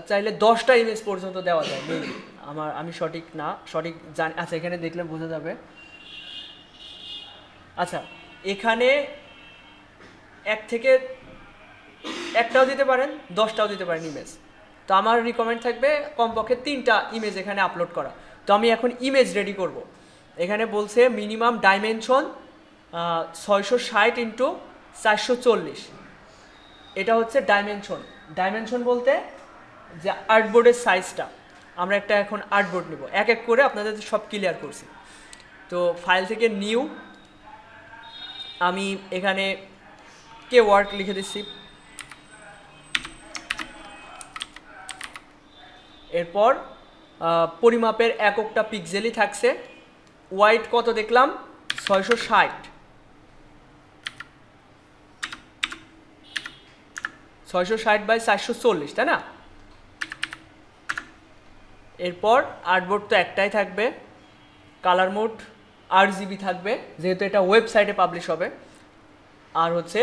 চাইলে 10টা ইমেজ পর্যন্ত দেওয়া যায়, মেবি আমি সঠিক জানি। আচ্ছা, এখানে দেখলে বোঝা যাবে। আচ্ছা, এখানে একটাও দিতে পারেন, 10টাও দিতে পারেন ইমেজ। তো আমার রিকমেন্ড থাকবে কমপক্ষে 3টা ইমেজ এখানে আপলোড করা। তো আমি এখন ইমেজ রেডি করব। এখানে বলছে মিনিমাম ডাইমেনশন 660x440। এটা হচ্ছে ডাইমেনশন বলতে যে আর্টবোর্ডের সাইজটা। আমরা এখন আর্টবোর্ড নেব, এক এক করে আপনাদের সব ক্লিয়ার করছি। তো ফাইল থেকে নিউ, আমি এখানে ওয়ার্ক লিখে দিচ্ছি। এরপর পরিমাপের এককটা পিক্সেলই থাকছে। ওয়াইড কত দেখলাম, 660x440, তাই না? এরপর আর্টবোর্ড তো একটাই থাকবে, কালার মোড RGB থাকবে, যেহেতু এটা ওয়েবসাইটে পাবলিশ হবে। আর হচ্ছে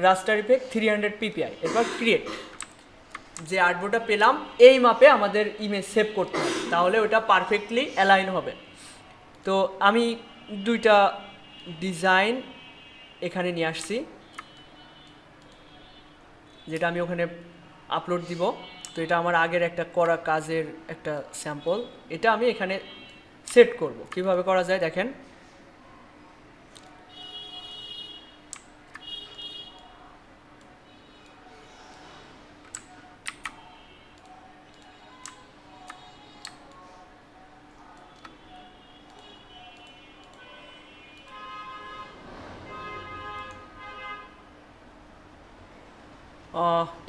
রাস্টার ইফেক্ট 300 ppi। এরপর ক্রিয়েট, যে আর্টবোর্ডটা পেলাম এই মাপে আমাদের ইমেজ সেভ করতে হবে, তাহলে ওটা পারফেক্টলি অ্যালাইন হবে। তো আমি 2টা ডিজাইন এখানে নিয়ে আসছি, যেটা আমি ওখানে আপলোড দিব। তো এটা আমার আগের একটা করা কাজের একটা স্যাম্পল, এটা আমি এখানে সেট করব। কিভাবে করা যায় দেখেন।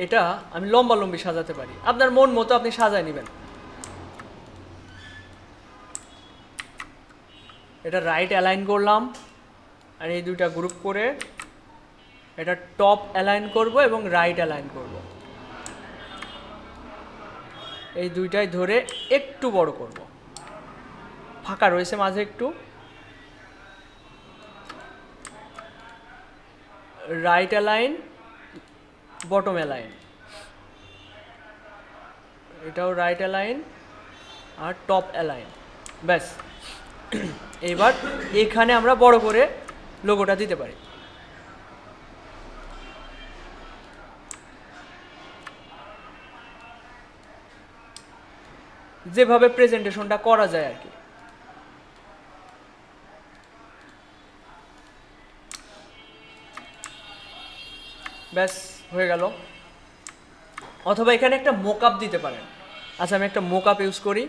এটা আমি লম্বালম্বি সাজাতে পারি, আপনার মন মতো আপনি সাজায় নেবেন। এটা রাইট অ্যালাইন করলাম, আর এই 2টা গ্রুপ করে এটা টপ অ্যালাইন করব এবং রাইট অ্যালাইন করব। এই 2টাই ধরে একটু বড় করব, ফাঁকা রয়েছে মাঝে একটু। Right align, bottom align. এটাও রাইট অ্যালাইন আর টপ অ্যালাইন, ব্যাস। এবার এখানে আমরা বড় করে লোগোটা দিতে পারি। যেভাবে প্রেজেন্টেশনটা করা যায় আর কি। ব্যাস হয়ে গেল। অথবা এখানে একটা মোকআপ দিতে পারেন। আচ্ছা, আমি একটা মোকআপ ইউজ করি।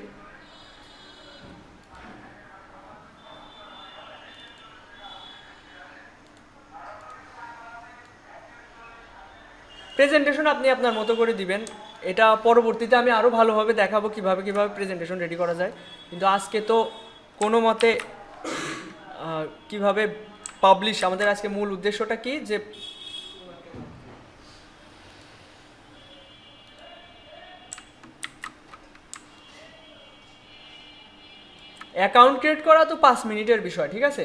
প্রেজেন্টেশন আপনি আপনার মতো করে দিবেন, এটা পরবর্তীতে আমি আরও ভালোভাবে দেখাবো কিভাবে প্রেজেন্টেশন রেডি করা যায়। কিন্তু আজকে তো কোনো মতে কিভাবে পাবলিশ, আমাদের আজকে মূল উদ্দেশ্যটা কি, যে অ্যাকাউন্ট ক্রিয়েট করা তো 5 মিনিটের বিষয়, ঠিক আছে।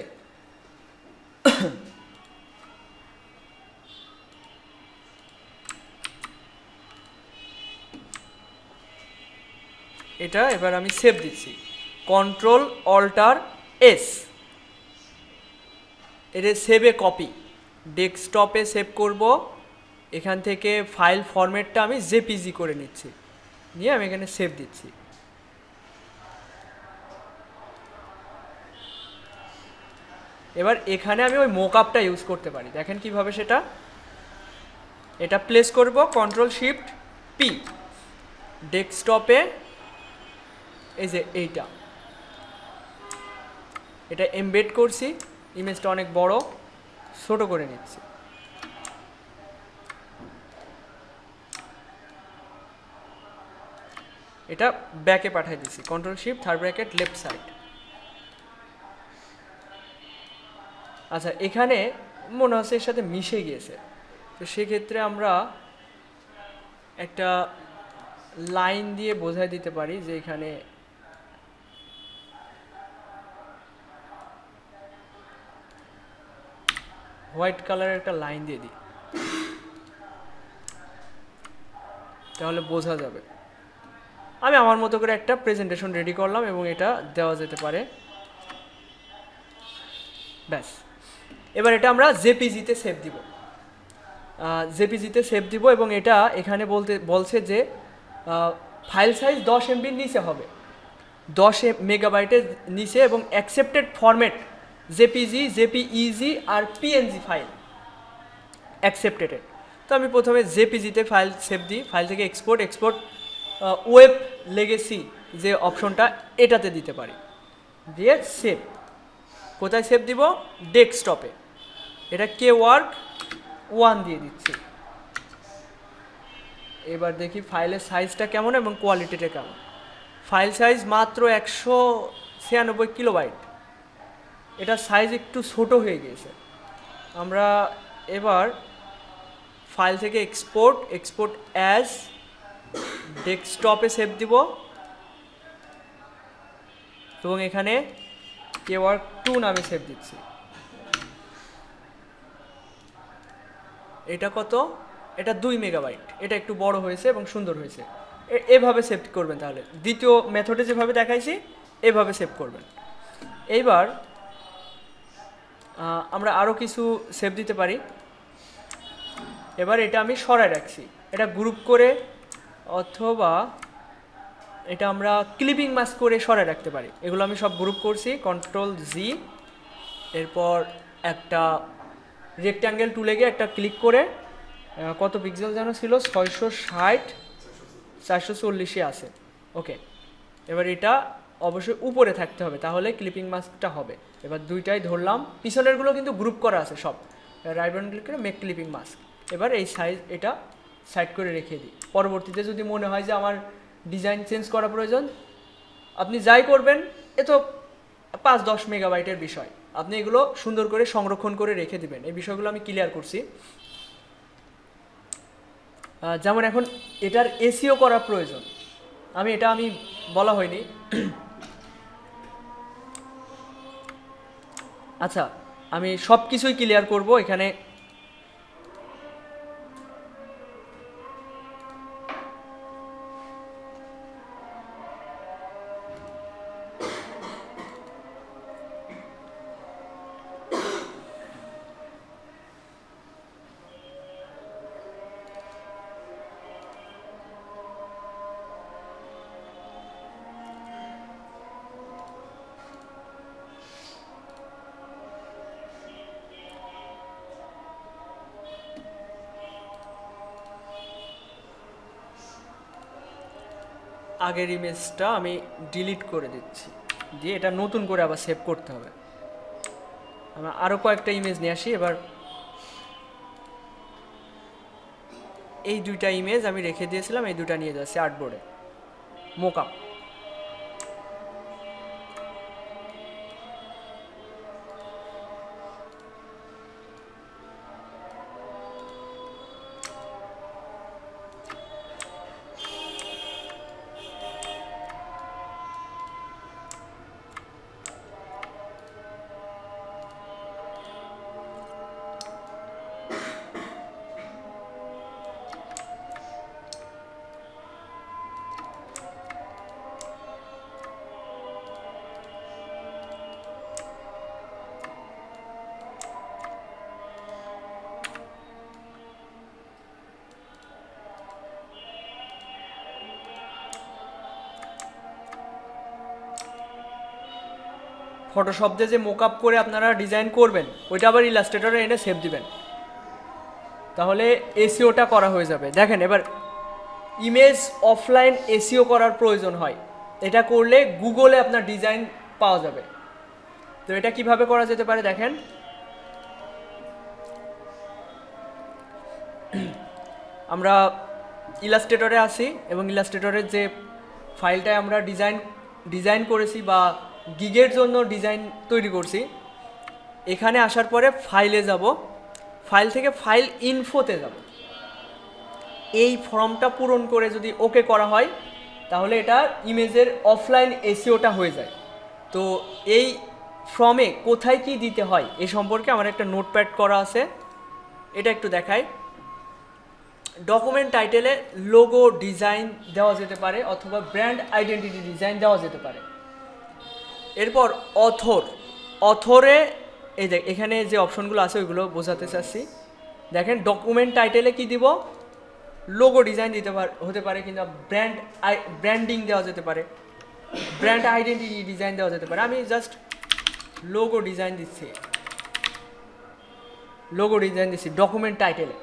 এটা এবার আমি সেভ দিচ্ছি, কন্ট্রোল অল্টার এস, এটা সেভে কপি, ডেস্কটপে সেভ করব। এখান থেকে ফাইল ফরম্যাটটা আমি জেপিজি করে নিচ্ছি, নিয়ে আমি এখানে সেভ দিচ্ছি। এবার এখানে আমি ওই মোকআপটা ইউজ করতে পারি, দেখেন কিভাবে সেটা। এটা প্লেস করব, কন্ট্রোল শিফট পি, ডেস্কটপে এই যে এটা এমবেড করছি, ইমেজটা অনেক বড়, ছোট করে নিচ্ছি। এটা ব্যাকে পাঠিয়ে দিচ্ছি, control shift third bracket left side. আচ্ছা, এখানে মনে হচ্ছে এর সাথে মিশে গিয়েছে, তো সেক্ষেত্রে আমরা একটা লাইন দিয়ে বোঝাই দিতে পারি যে এখানে হোয়াইট কালারের একটা লাইন দিয়ে দিই, তাহলে বোঝা যাবে। আমি আমার মতো করে একটা প্রেজেন্টেশন রেডি করলাম এবং এটা দেওয়া যেতে পারে, ব্যাস। এবার এটা আমরা জেপিজিতে সেভ দিব, এবং এটা এখানে বলছে যে ফাইল সাইজ 10 MB নিচে হবে, 10 মেগাবাইটের নিচে, এবং অ্যাকসেপ্টেড ফরম্যাট জেপিজি, জেপিইজি আর পিএনজি ফাইল অ্যাকসেপ্টেড। তো আমি প্রথমে জেপিজিতে ফাইল সেভ দিই, ফাইল থেকে এক্সপোর্ট ওয়েব লেগেসি যে অপশনটা, এটাতে দিতে পারি, দিয়ে সেভ। কোথায় সেভ দিব? ডেস্কটপে। এটা Kwork 1 দিয়ে দিচ্ছি। এবার দেখি ফাইলের সাইজটা কেমন এবং কোয়ালিটিটা কেমন। ফাইল সাইজ মাত্র 196 কিলোবাইট, এটা সাইজ একটু ছোট হয়ে গিয়েছে। আমরা এবার ফাইল থেকে এক্সপোর্ট অ্যাজ ডেস্কটপে সেভ দিব, এবং এখানে Kwork 2 নামে সেভ দিচ্ছি। এটা কত? এটা 2 মেগাবাইট, এটা একটু বড় হয়েছে এবং সুন্দর হয়েছে। এভাবে সেভ করবেন, তাহলে দ্বিতীয় মেথডে যেভাবে দেখাইছি এভাবে সেভ করবেন। এইবার আমরা আরও কিছু সেভ দিতে পারি। এবার এটা আমি সরায় রাখছি, এটা গ্রুপ করে, অথবা এটা আমরা ক্লিপিং মাস্ক করে সরায় রাখতে পারি। এগুলো আমি সব গ্রুপ করছি, কন্ট্রোল জি, এরপর একটা রেক্ট্যাঙ্গেল টুলে গিয়ে একটা ক্লিক করে, কত পিক্সেল যেন ছিল, 660 440 আছে, ওকে। এবার এটা অবশ্যই উপরে থাকতে হবে, তাহলে ক্লিপিং মাস্কটা হবে। এবার দুইটাই ধরলাম, পিছনেরগুলো কিন্তু গ্রুপ করা আছে সব, রাইট বাটন ক্লিক করে মেক ক্লিপিং মাস্ক। এবার এই সাইজ এটা সাইড করে রেখে দিই। পরবর্তীতে যদি মনে হয় যে আমার ডিজাইন চেঞ্জ করা প্রয়োজন, আপনি যাই করবেন, এ তো 5-10 মেগাবাইটের বিষয়, আপনি এগুলো সুন্দর করে সংরক্ষণ করে রেখে দিবেন। এই বিষয়গুলো আমি ক্লিয়ার করছি। যেমন এখন এটার এসিও করা প্রয়োজন, আমি বলা হয়নি। আচ্ছা, আমি সব কিছুই ক্লিয়ার করব এখানে। আগের ইমেজটা আমি ডিলিট করে দিচ্ছি, দিয়ে এটা নতুন করে আবার সেভ করতে হবে। আমরা আরও কয়েকটা ইমেজ নিয়ে আসি এবার। এই দুইটা ইমেজ আমি রেখে দিয়েছিলাম, এই দুটা নিয়ে যাচ্ছি আর্টবোর্ডে, মোকআপ। ফটোশপ দিয়ে যে মোকআপ করে আপনারা ডিজাইন করবেন ওইটা আবার ইলাস্ট্রেটরে এনে সেভ দিবেন, তাহলে এসইওটা করা হয়ে যাবে। দেখেন এবার ইমেজ অফলাইন এসইও করার প্রয়োজন হয়, এটা করলে গুগলে আপনার ডিজাইন পাওয়া যাবে। তো এটা কিভাবে করা যেতে পারে দেখেন, আমরা ইলাস্ট্রেটরে আসি এবং ইলাস্ট্রেটরের যে ফাইলটায় আমরা ডিজাইন করেছি বা গিগের জন্য ডিজাইন তৈরি করছি, এখানে আসার পরে ফাইলে যাব, ফাইল থেকে ফাইল ইনফোতে যাব। এই ফর্মটা পূরণ করে যদি ওকে করা হয় তাহলে এটা ইমেজের অফলাইন এসইওটা হয়ে যায়। তো এই ফর্মে কোথায় কি দিতে হয় এ সম্পর্কে আমার একটা নোটপ্যাড করা আছে, এটা একটু দেখাই। ডকুমেন্ট টাইটেলে লোগো ডিজাইন দেওয়া যেতে পারে অথবা ব্র্যান্ড আইডেন্টিটি ডিজাইন দেওয়া যেতে পারে। এরপর অথরে এই যে এখানে যে অপশনগুলো আছে ওইগুলো বোঝাতে চাচ্ছি। দেখেন ডকুমেন্ট টাইটেলে কি দিব, লোগো ডিজাইন হতে পারে, কিংবা ব্র্যান্ডিং দেওয়া যেতে পারে, ব্র্যান্ড আইডেন্টিটি ডিজাইন দেওয়া যেতে পারে। আমি জাস্ট লোগো ডিজাইন দিচ্ছি ডকুমেন্ট টাইটেলে।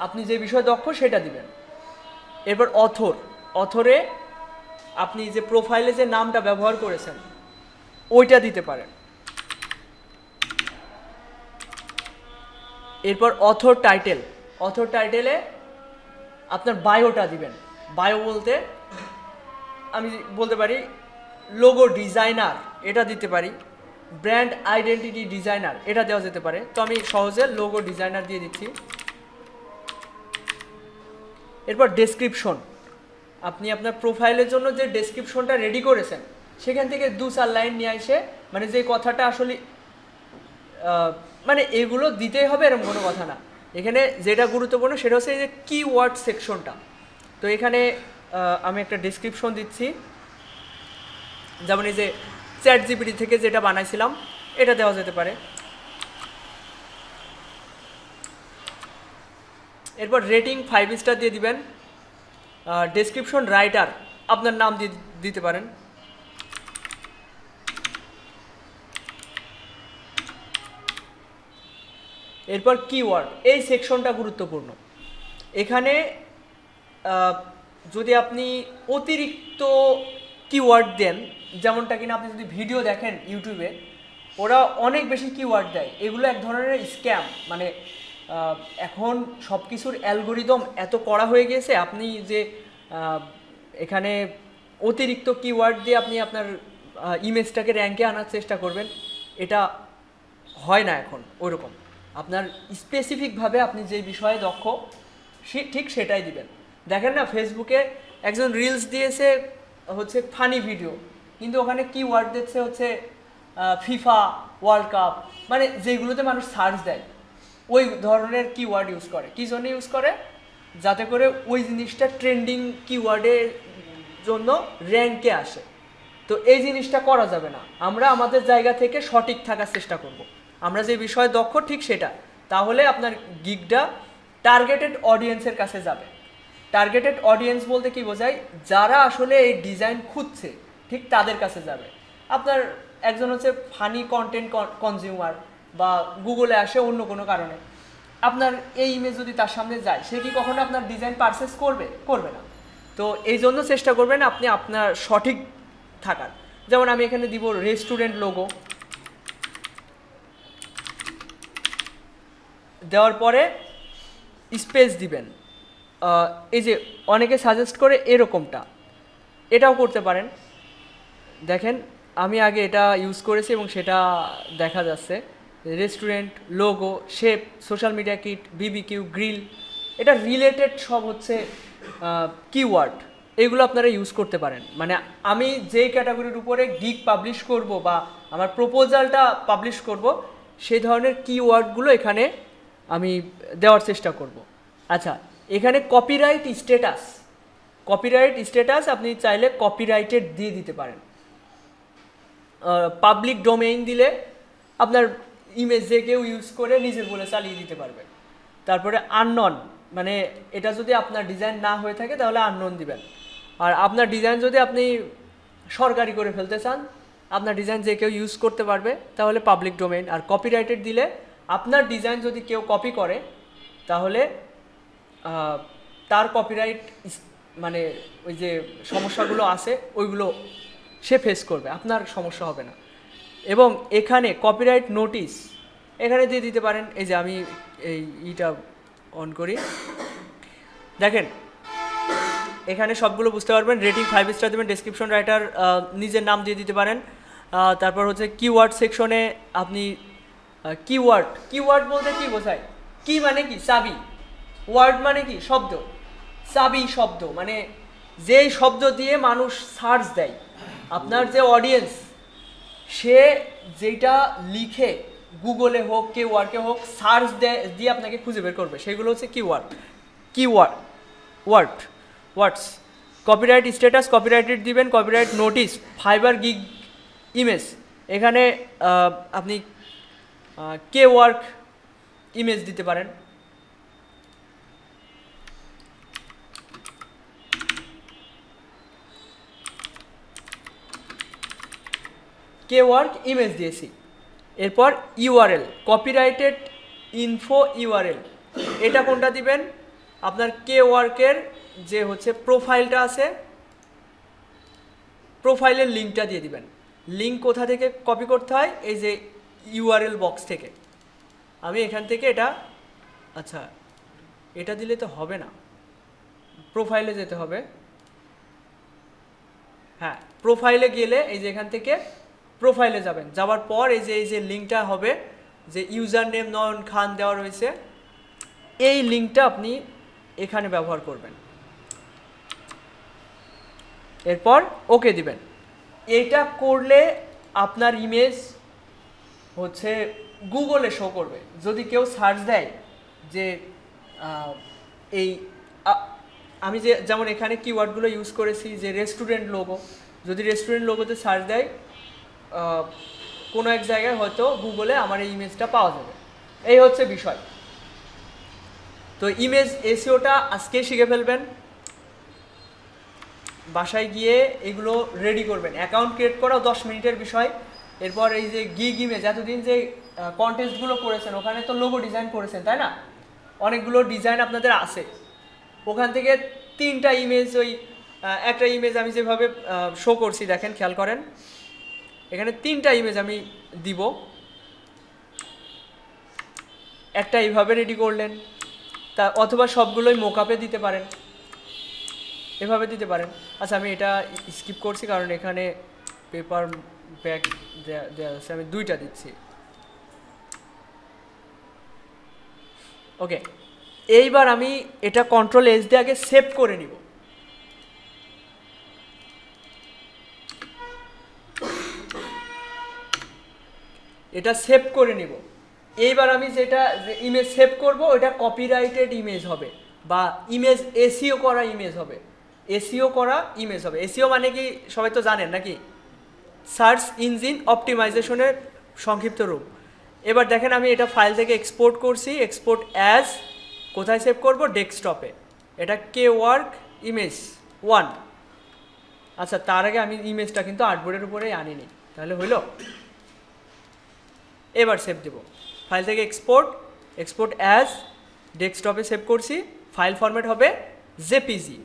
আপনি যে বিষয়ে দক্ষ সেটা দিবেন। এরপর অথরে আপনি যে প্রোফাইলে যে নামটা ব্যবহার করেছেন ওইটা দিতে পারেন। এরপর অথর টাইটেলে আপনার বায়োটা দিবেন। বায়ো বলতে আমি বলতে পারি লোগো ডিজাইনার, এটা দিতে পারি। ব্র্যান্ড আইডেন্টিটি ডিজাইনার এটা দেওয়া যেতে পারে। তো আমি সহজে লোগো ডিজাইনার দিয়ে দিচ্ছি। এরপর ডেসক্রিপশন, আপনি আপনার প্রোফাইলের জন্য যে ডেসক্রিপশনটা রেডি করেছেন সেখান থেকে 2-4 লাইন নিয়ে এসে, মানে যে কথাটা আসলে মানে এগুলো দিতেই হবে এরকম কোনো কথা না। এখানে যেটা গুরুত্বপূর্ণ সেটা হচ্ছে এই যে কিওয়ার্ড সেকশনটা। তো এখানে আমি একটা ডেসক্রিপশন দিচ্ছি, যেমন এই যে ChatGPT থেকে যেটা বানাইছিলাম এটা দেওয়া যেতে পারে। এরপর রেটিং 5 স্টার দিয়ে দিবেন। ডেসক্রিপশন রাইটার আপনার নাম দিতে পারেন। এরপর কিওয়ার্ড, এই সেকশনটা গুরুত্বপূর্ণ। এখানে যদি আপনি অতিরিক্ত কিওয়ার্ড দেন, যেমনটা কিনা আপনি যদি ভিডিও দেখেন ইউটিউবে, ওরা অনেক বেশি কিওয়ার্ড দেয়, এগুলো এক ধরনের স্ক্যাম। মানে এখন সব কিছুর অ্যালগোরিদম এত কড়া হয়ে গিয়েছে, আপনি যে এখানে অতিরিক্ত কিওয়ার্ড দিয়ে আপনি আপনার ইমেজটাকে র্যাঙ্কে আনার চেষ্টা করবেন, এটা হয় না এখন ওরকম। আপনার স্পেসিফিকভাবে আপনি যে বিষয়ে দক্ষ ঠিক সেটাই দিবেন। দেখেন না, ফেসবুকে একজন রিলস দিয়েছে হচ্ছে ফানি ভিডিও, কিন্তু ওখানে কিওয়ার্ড দিচ্ছে হচ্ছে ফিফা ওয়ার্ল্ড কাপ, মানে যেগুলোতে মানুষ সার্চ দেয় ওই ধরনের কিওয়ার্ড ইউজ করে। কী জন্য ইউজ করে? যাতে করে ওই জিনিসটা ট্রেন্ডিং কিওয়ার্ডের জন্য র্যাঙ্কে আসে। তো এই জিনিসটা করা যাবে না। আমরা আমাদের জায়গা থেকে সঠিক থাকার চেষ্টা করব। আমরা যে বিষয়ে দক্ষ ঠিক সেটা, তাহলে আপনার গিগটা টার্গেটেড অডিয়েন্সের কাছে যাবে। টার্গেটেড অডিয়েন্স বলতে কি বোঝায়? যারা আসলে এই ডিজাইন খুঁজছে ঠিক তাদের কাছে যাবে। আপনার একজন হচ্ছে ফানি কন্টেন্ট কনজিউমার বা গুগলে আসে অন্য কোনো কারণে, আপনার এই ইমেজ যদি তার সামনে যায়, সে কি কখনো আপনার ডিজাইন পারচেস করবে? করবে না। তো এই জন্য চেষ্টা করবেন আপনি আপনার সঠিক থাকার। যেমন আমি এখানে দিব রেস্টুরেন্ট লোগো, দেওয়ার পরে স্পেস দিবেন। এই যে অনেকে সাজেস্ট করে এরকমটা, এটাও করতে পারেন। দেখেন আমি আগে এটা ইউজ করেছি এবং সেটা দেখা যাচ্ছে। Restaurant logo, shape, social media kit, BBQ, grill, এটা রিলেটেড সব হচ্ছে কিওয়ার্ড, এগুলো আপনারা ইউজ করতে পারেন। মানে আমি যেই ক্যাটাগরির উপরে গিগ পাবলিশ করব বা আমার প্রপোজালটা পাবলিশ করব, সেই ধরনের কিওয়ার্ডগুলো এখানে আমি দেওয়ার চেষ্টা করব। আচ্ছা, এখানে কপিরাইট স্ট্যাটাস আপনি চাইলে কপিরাইটেড দিয়ে দিতে পারেন। পাবলিক ডোমেইন দিলে আপনার ইমেজ যে কেউ ইউজ করে নিজের বলে চালিয়ে দিতে পারবে। তারপরে আননন, মানে এটা যদি আপনার ডিজাইন না হয়ে থাকে তাহলে আননন দিবেন। আর আপনার ডিজাইন যদি আপনি সরকারি করে ফেলতে চান, আপনার ডিজাইন যে কেউ ইউজ করতে পারবে, তাহলে পাবলিক ডোমেইন। আর কপিরাইটেড দিলে আপনার ডিজাইন যদি কেউ কপি করে তাহলে তার কপিরাইট মানে ওই যে সমস্যাগুলো আছে ওইগুলো সে ফেস করবে, আপনার সমস্যা হবে না। এবং এখানে কপিরাইট নোটিশ এখানে দিয়ে দিতে পারেন। এই যে আমি এই ইটা অন করি, দেখেন এখানে সবগুলো বুঝতে পারবেন। রেটিং 5 স্টার দেবেন, ডেসক্রিপশন রাইটার নিজের নাম দিয়ে দিতে পারেন। তারপর হচ্ছে কিওয়ার্ড সেকশনে আপনি কিওয়ার্ড বলতে কি বোঝায়? কি মানে কি? চাবি। ওয়ার্ড মানে কি? শব্দ। চাবি শব্দ মানে যেই শব্দ দিয়ে মানুষ সার্চ দেয়, আপনার যে অডিয়েন্স সে যেটা লিখে গুগলে হোক কিওয়ার্ডে হোক সার্চ দিয়ে আপনাকে খুঁজে বের করবে, সেগুলো হচ্ছে ওয়ার্ডস। কপিরাইট স্ট্যাটাস কপিরাইটেড দিবেন। Copyright notice, fibre gig image, এখানে আপনি ওয়ার্ক ইমেজ দিতে পারেন। ওয়ার্ক ইমেজ দিয়েছি। এরপর ইউআরএল, কপিরাইটেড ইনফো ইউআরএল, এটা কোনটা দিবেন? আপনার ওয়ার্কের যে হচ্ছে প্রোফাইলটা আছে, প্রোফাইলের লিঙ্কটা দিয়ে দিবেন। লিঙ্ক কোথা থেকে কপি করতে হয়? এই যে ইউআরএল বক্স থেকে। আমি এখান থেকে এটা, আচ্ছা এটা দিলে তো হবে না, প্রোফাইলে যেতে হবে। হ্যাঁ, প্রোফাইলে গেলে এই যে এখান থেকে প্রোফাইলে যাবেন, যাওয়ার পর এই যে লিঙ্কটা হবে, যে ইউজার নেম নয়ন খান দেওয়া রয়েছে, এই লিঙ্কটা আপনি এখানে ব্যবহার করবেন। এরপর ওকে দিবেন। এটা করলে আপনার ইমেজ হচ্ছে গুগলে শো করবে। যদি কেউ সার্চ দেয় যে এই আমি যেমন এখানে কিওয়ার্ডগুলো ইউজ করেছি, যে রেস্টুরেন্ট লোগো, যদি রেস্টুরেন্ট লোগোতে সার্চ দেয় কোনো এক জায়গায়, হয়তো গুগলে আমার এই ইমেজটা পাওয়া যাবে। এই হচ্ছে বিষয়। তো ইমেজ এসইওটা আজকেই শিখে ফেলবেন, বাসায় গিয়ে এগুলো রেডি করবেন। অ্যাকাউন্ট ক্রিয়েট করাও 10 মিনিটের বিষয়। এরপর এই যে গিগ ইমেজ, এতদিন যে কন্টেস্টগুলো করেছেন ওখানে তো লোগো ডিজাইন করেছেন, তাই না? অনেকগুলো ডিজাইন আপনাদের আছে, ওখান থেকে 3টা ইমেজ, ওই একটা ইমেজ আমি যেভাবে শো করছি দেখেন, খেয়াল করেন, এখানে 3টা ইমেজ আমি দিব। একটা এইভাবে রেডি করলেন, তা অথবা সবগুলোই মোকআপে দিতে পারেন, এভাবে দিতে পারেন। আচ্ছা আমি এটা স্কিপ করছি কারণ এখানে পেপার ব্যাগ দেওয়া আছে, আমি 2টা দিচ্ছি। ওকে, এইবার আমি এটা কন্ট্রোল-S দিয়ে আগে সেভ করে নিব। এটা সেভ করে নিব। এইবার আমি যেটা ইমেজ সেভ করব ওটা কপিরাইটেড ইমেজ হবে বা ইমেজ এসইও করা ইমেজ হবে। এসইও মানে কি সবাই তো জানেন নাকি? সার্চ ইঞ্জিন অপটিমাইজেশনের সংক্ষিপ্ত রূপ। এবার দেখেন আমি এটা ফাইল থেকে এক্সপোর্ট করছি, এক্সপোর্ট অ্যাজ, কোথায় সেভ করব? ডেস্কটপে। এটা ওয়ার্ক ইমেজ 1। আচ্ছা তার আগে আমি ইমেজটা কিন্তু আর্টবোর্ডের উপরেই আনিনি, তাহলে হইলো? এবার সেভ দেব। ফাইল থেকে এক্সপোর্ট অ্যাজ, ডেস্কটপে সেভ করছি, ফাইল ফরম্যাট হবে জেপিজি।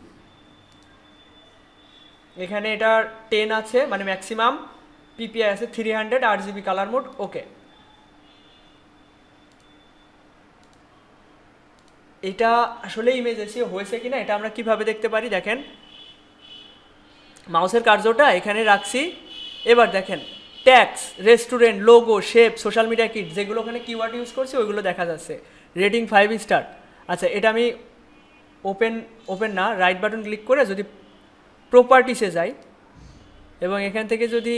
এখানে এটা 10 আছে, মানে ম্যাক্সিমাম পিপিআই আছে 300 RGB কালার মোড। ওকে, এটা আসলে ইমেজ এসিও হয়েছে কিনা এটা আমরা কিভাবে দেখতে পারি, দেখেন মাউসের কার্যটা এখানে রাখছি। এবার দেখেন tax, restaurant, logo, shape, social media kit, যেগুলো ওখানে কিওয়ার্ড ইউজ করছি ওইগুলো দেখা যাচ্ছে। Rating 5 star. আচ্ছা, এটা আমি ওপেন না, রাইট বাটন ক্লিক করে যদি প্রপার্টিসে যাই এবং এখান থেকে যদি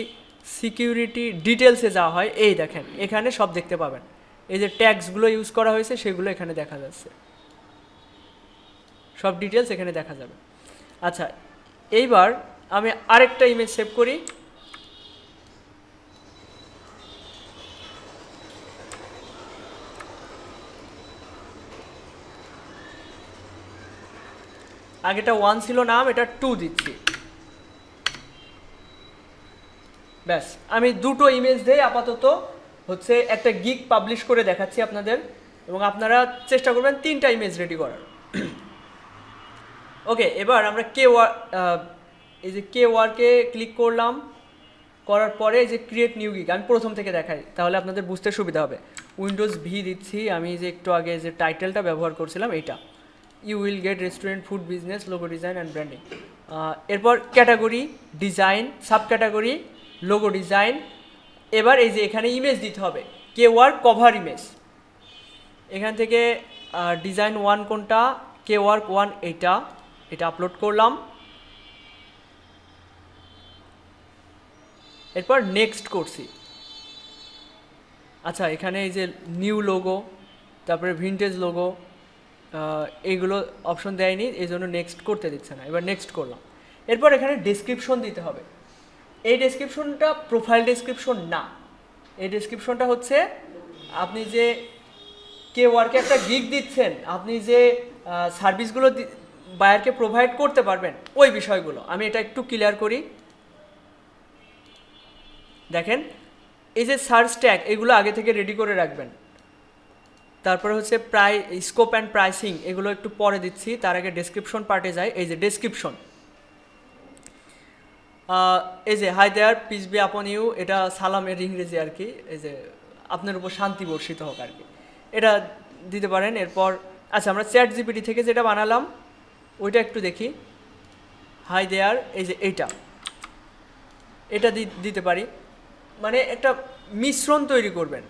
সিকিউরিটি ডিটেলসে যাওয়া হয়, এই দেখেন এখানে সব দেখতে পাবেন। এই যে ট্যাক্সগুলো ইউজ করা হয়েছে সেগুলো এখানে দেখা যাচ্ছে, সব ডিটেলস এখানে দেখা যাবে। আচ্ছা, এইবার আমি আরেকটা ইমেজ সেভ করি। আগেটা 1 ছিল নাম, এটা 2 দিচ্ছি। ব্যাস, আমি দুটো ইমেজ দিয়ে আপাতত হচ্ছে একটা গিগ পাবলিশ করে দেখাচ্ছি আপনাদের, এবং আপনারা চেষ্টা করবেন 3টা ইমেজ রেডি করার। ওকে, এবার আমরা এই যে ওয়ার্কে ক্লিক করলাম, করার পরে এই যে ক্রিয়েট নিউ গিগ আমি প্রথম থেকে দেখাই, তাহলে আপনাদের বুঝতে সুবিধা হবে। উইন্ডোজ ভি দিচ্ছি, আমি যে একটু আগে যে টাইটেলটা ব্যবহার করছিলাম এইটা, you will get restaurant food business logo design and branding. এরপর category design, sub category logo design. এবার এই যে এখানে ইমেজ দিতে হবে, ওয়ার্ক কভার ইমেজ। এখান থেকে ডিজাইন 1 কোনটা, ওয়ার্ক 1 এটা আপলোড করলাম। এরপর নেক্সট করছি। আচ্ছা, এখানে এই যে নিউ লোগো, তারপরে ভিনটেজ লোগো, এইগুলো অপশন দেয়নি, এই জন্য নেক্সট করতে দিচ্ছে না। এবার নেক্সট করলাম। এরপর এখানে ডেসক্রিপশন দিতে হবে। এই ডেসক্রিপশনটা প্রোফাইল ডেসক্রিপশন না, এই ডেসক্রিপশনটা হচ্ছে আপনি যে ওয়ার্কে একটা গিগ দিচ্ছেন, আপনি যে সার্ভিসগুলো বায়ারকে প্রোভাইড করতে পারবেন ওই বিষয়গুলো। আমি এটা একটু ক্লিয়ার করি। দেখেন এই যে সার্চ ট্যাগ, এগুলো আগে থেকে রেডি করে রাখবেন। তারপরে হচ্ছে স্কোপ অ্যান্ড প্রাইসিং, এগুলো একটু পরে দিচ্ছি, তার আগে ডেসক্রিপশন পার্টে যায়। এই যে ডেসক্রিপশন, এই যে hi there peace be upon you, এটা সালামের ইংরেজি আর কি, এই যে আপনার উপর শান্তি বর্ষিত হোক আর কি, এটা দিতে পারেন। এরপর আচ্ছা, আমরা চ্যাট জিপিটি থেকে যেটা বানালাম ওইটা একটু দেখি। হাই দেয়ার, এই যে এটা দিতে পারি, মানে একটা মিশ্রণ তৈরি করবেন।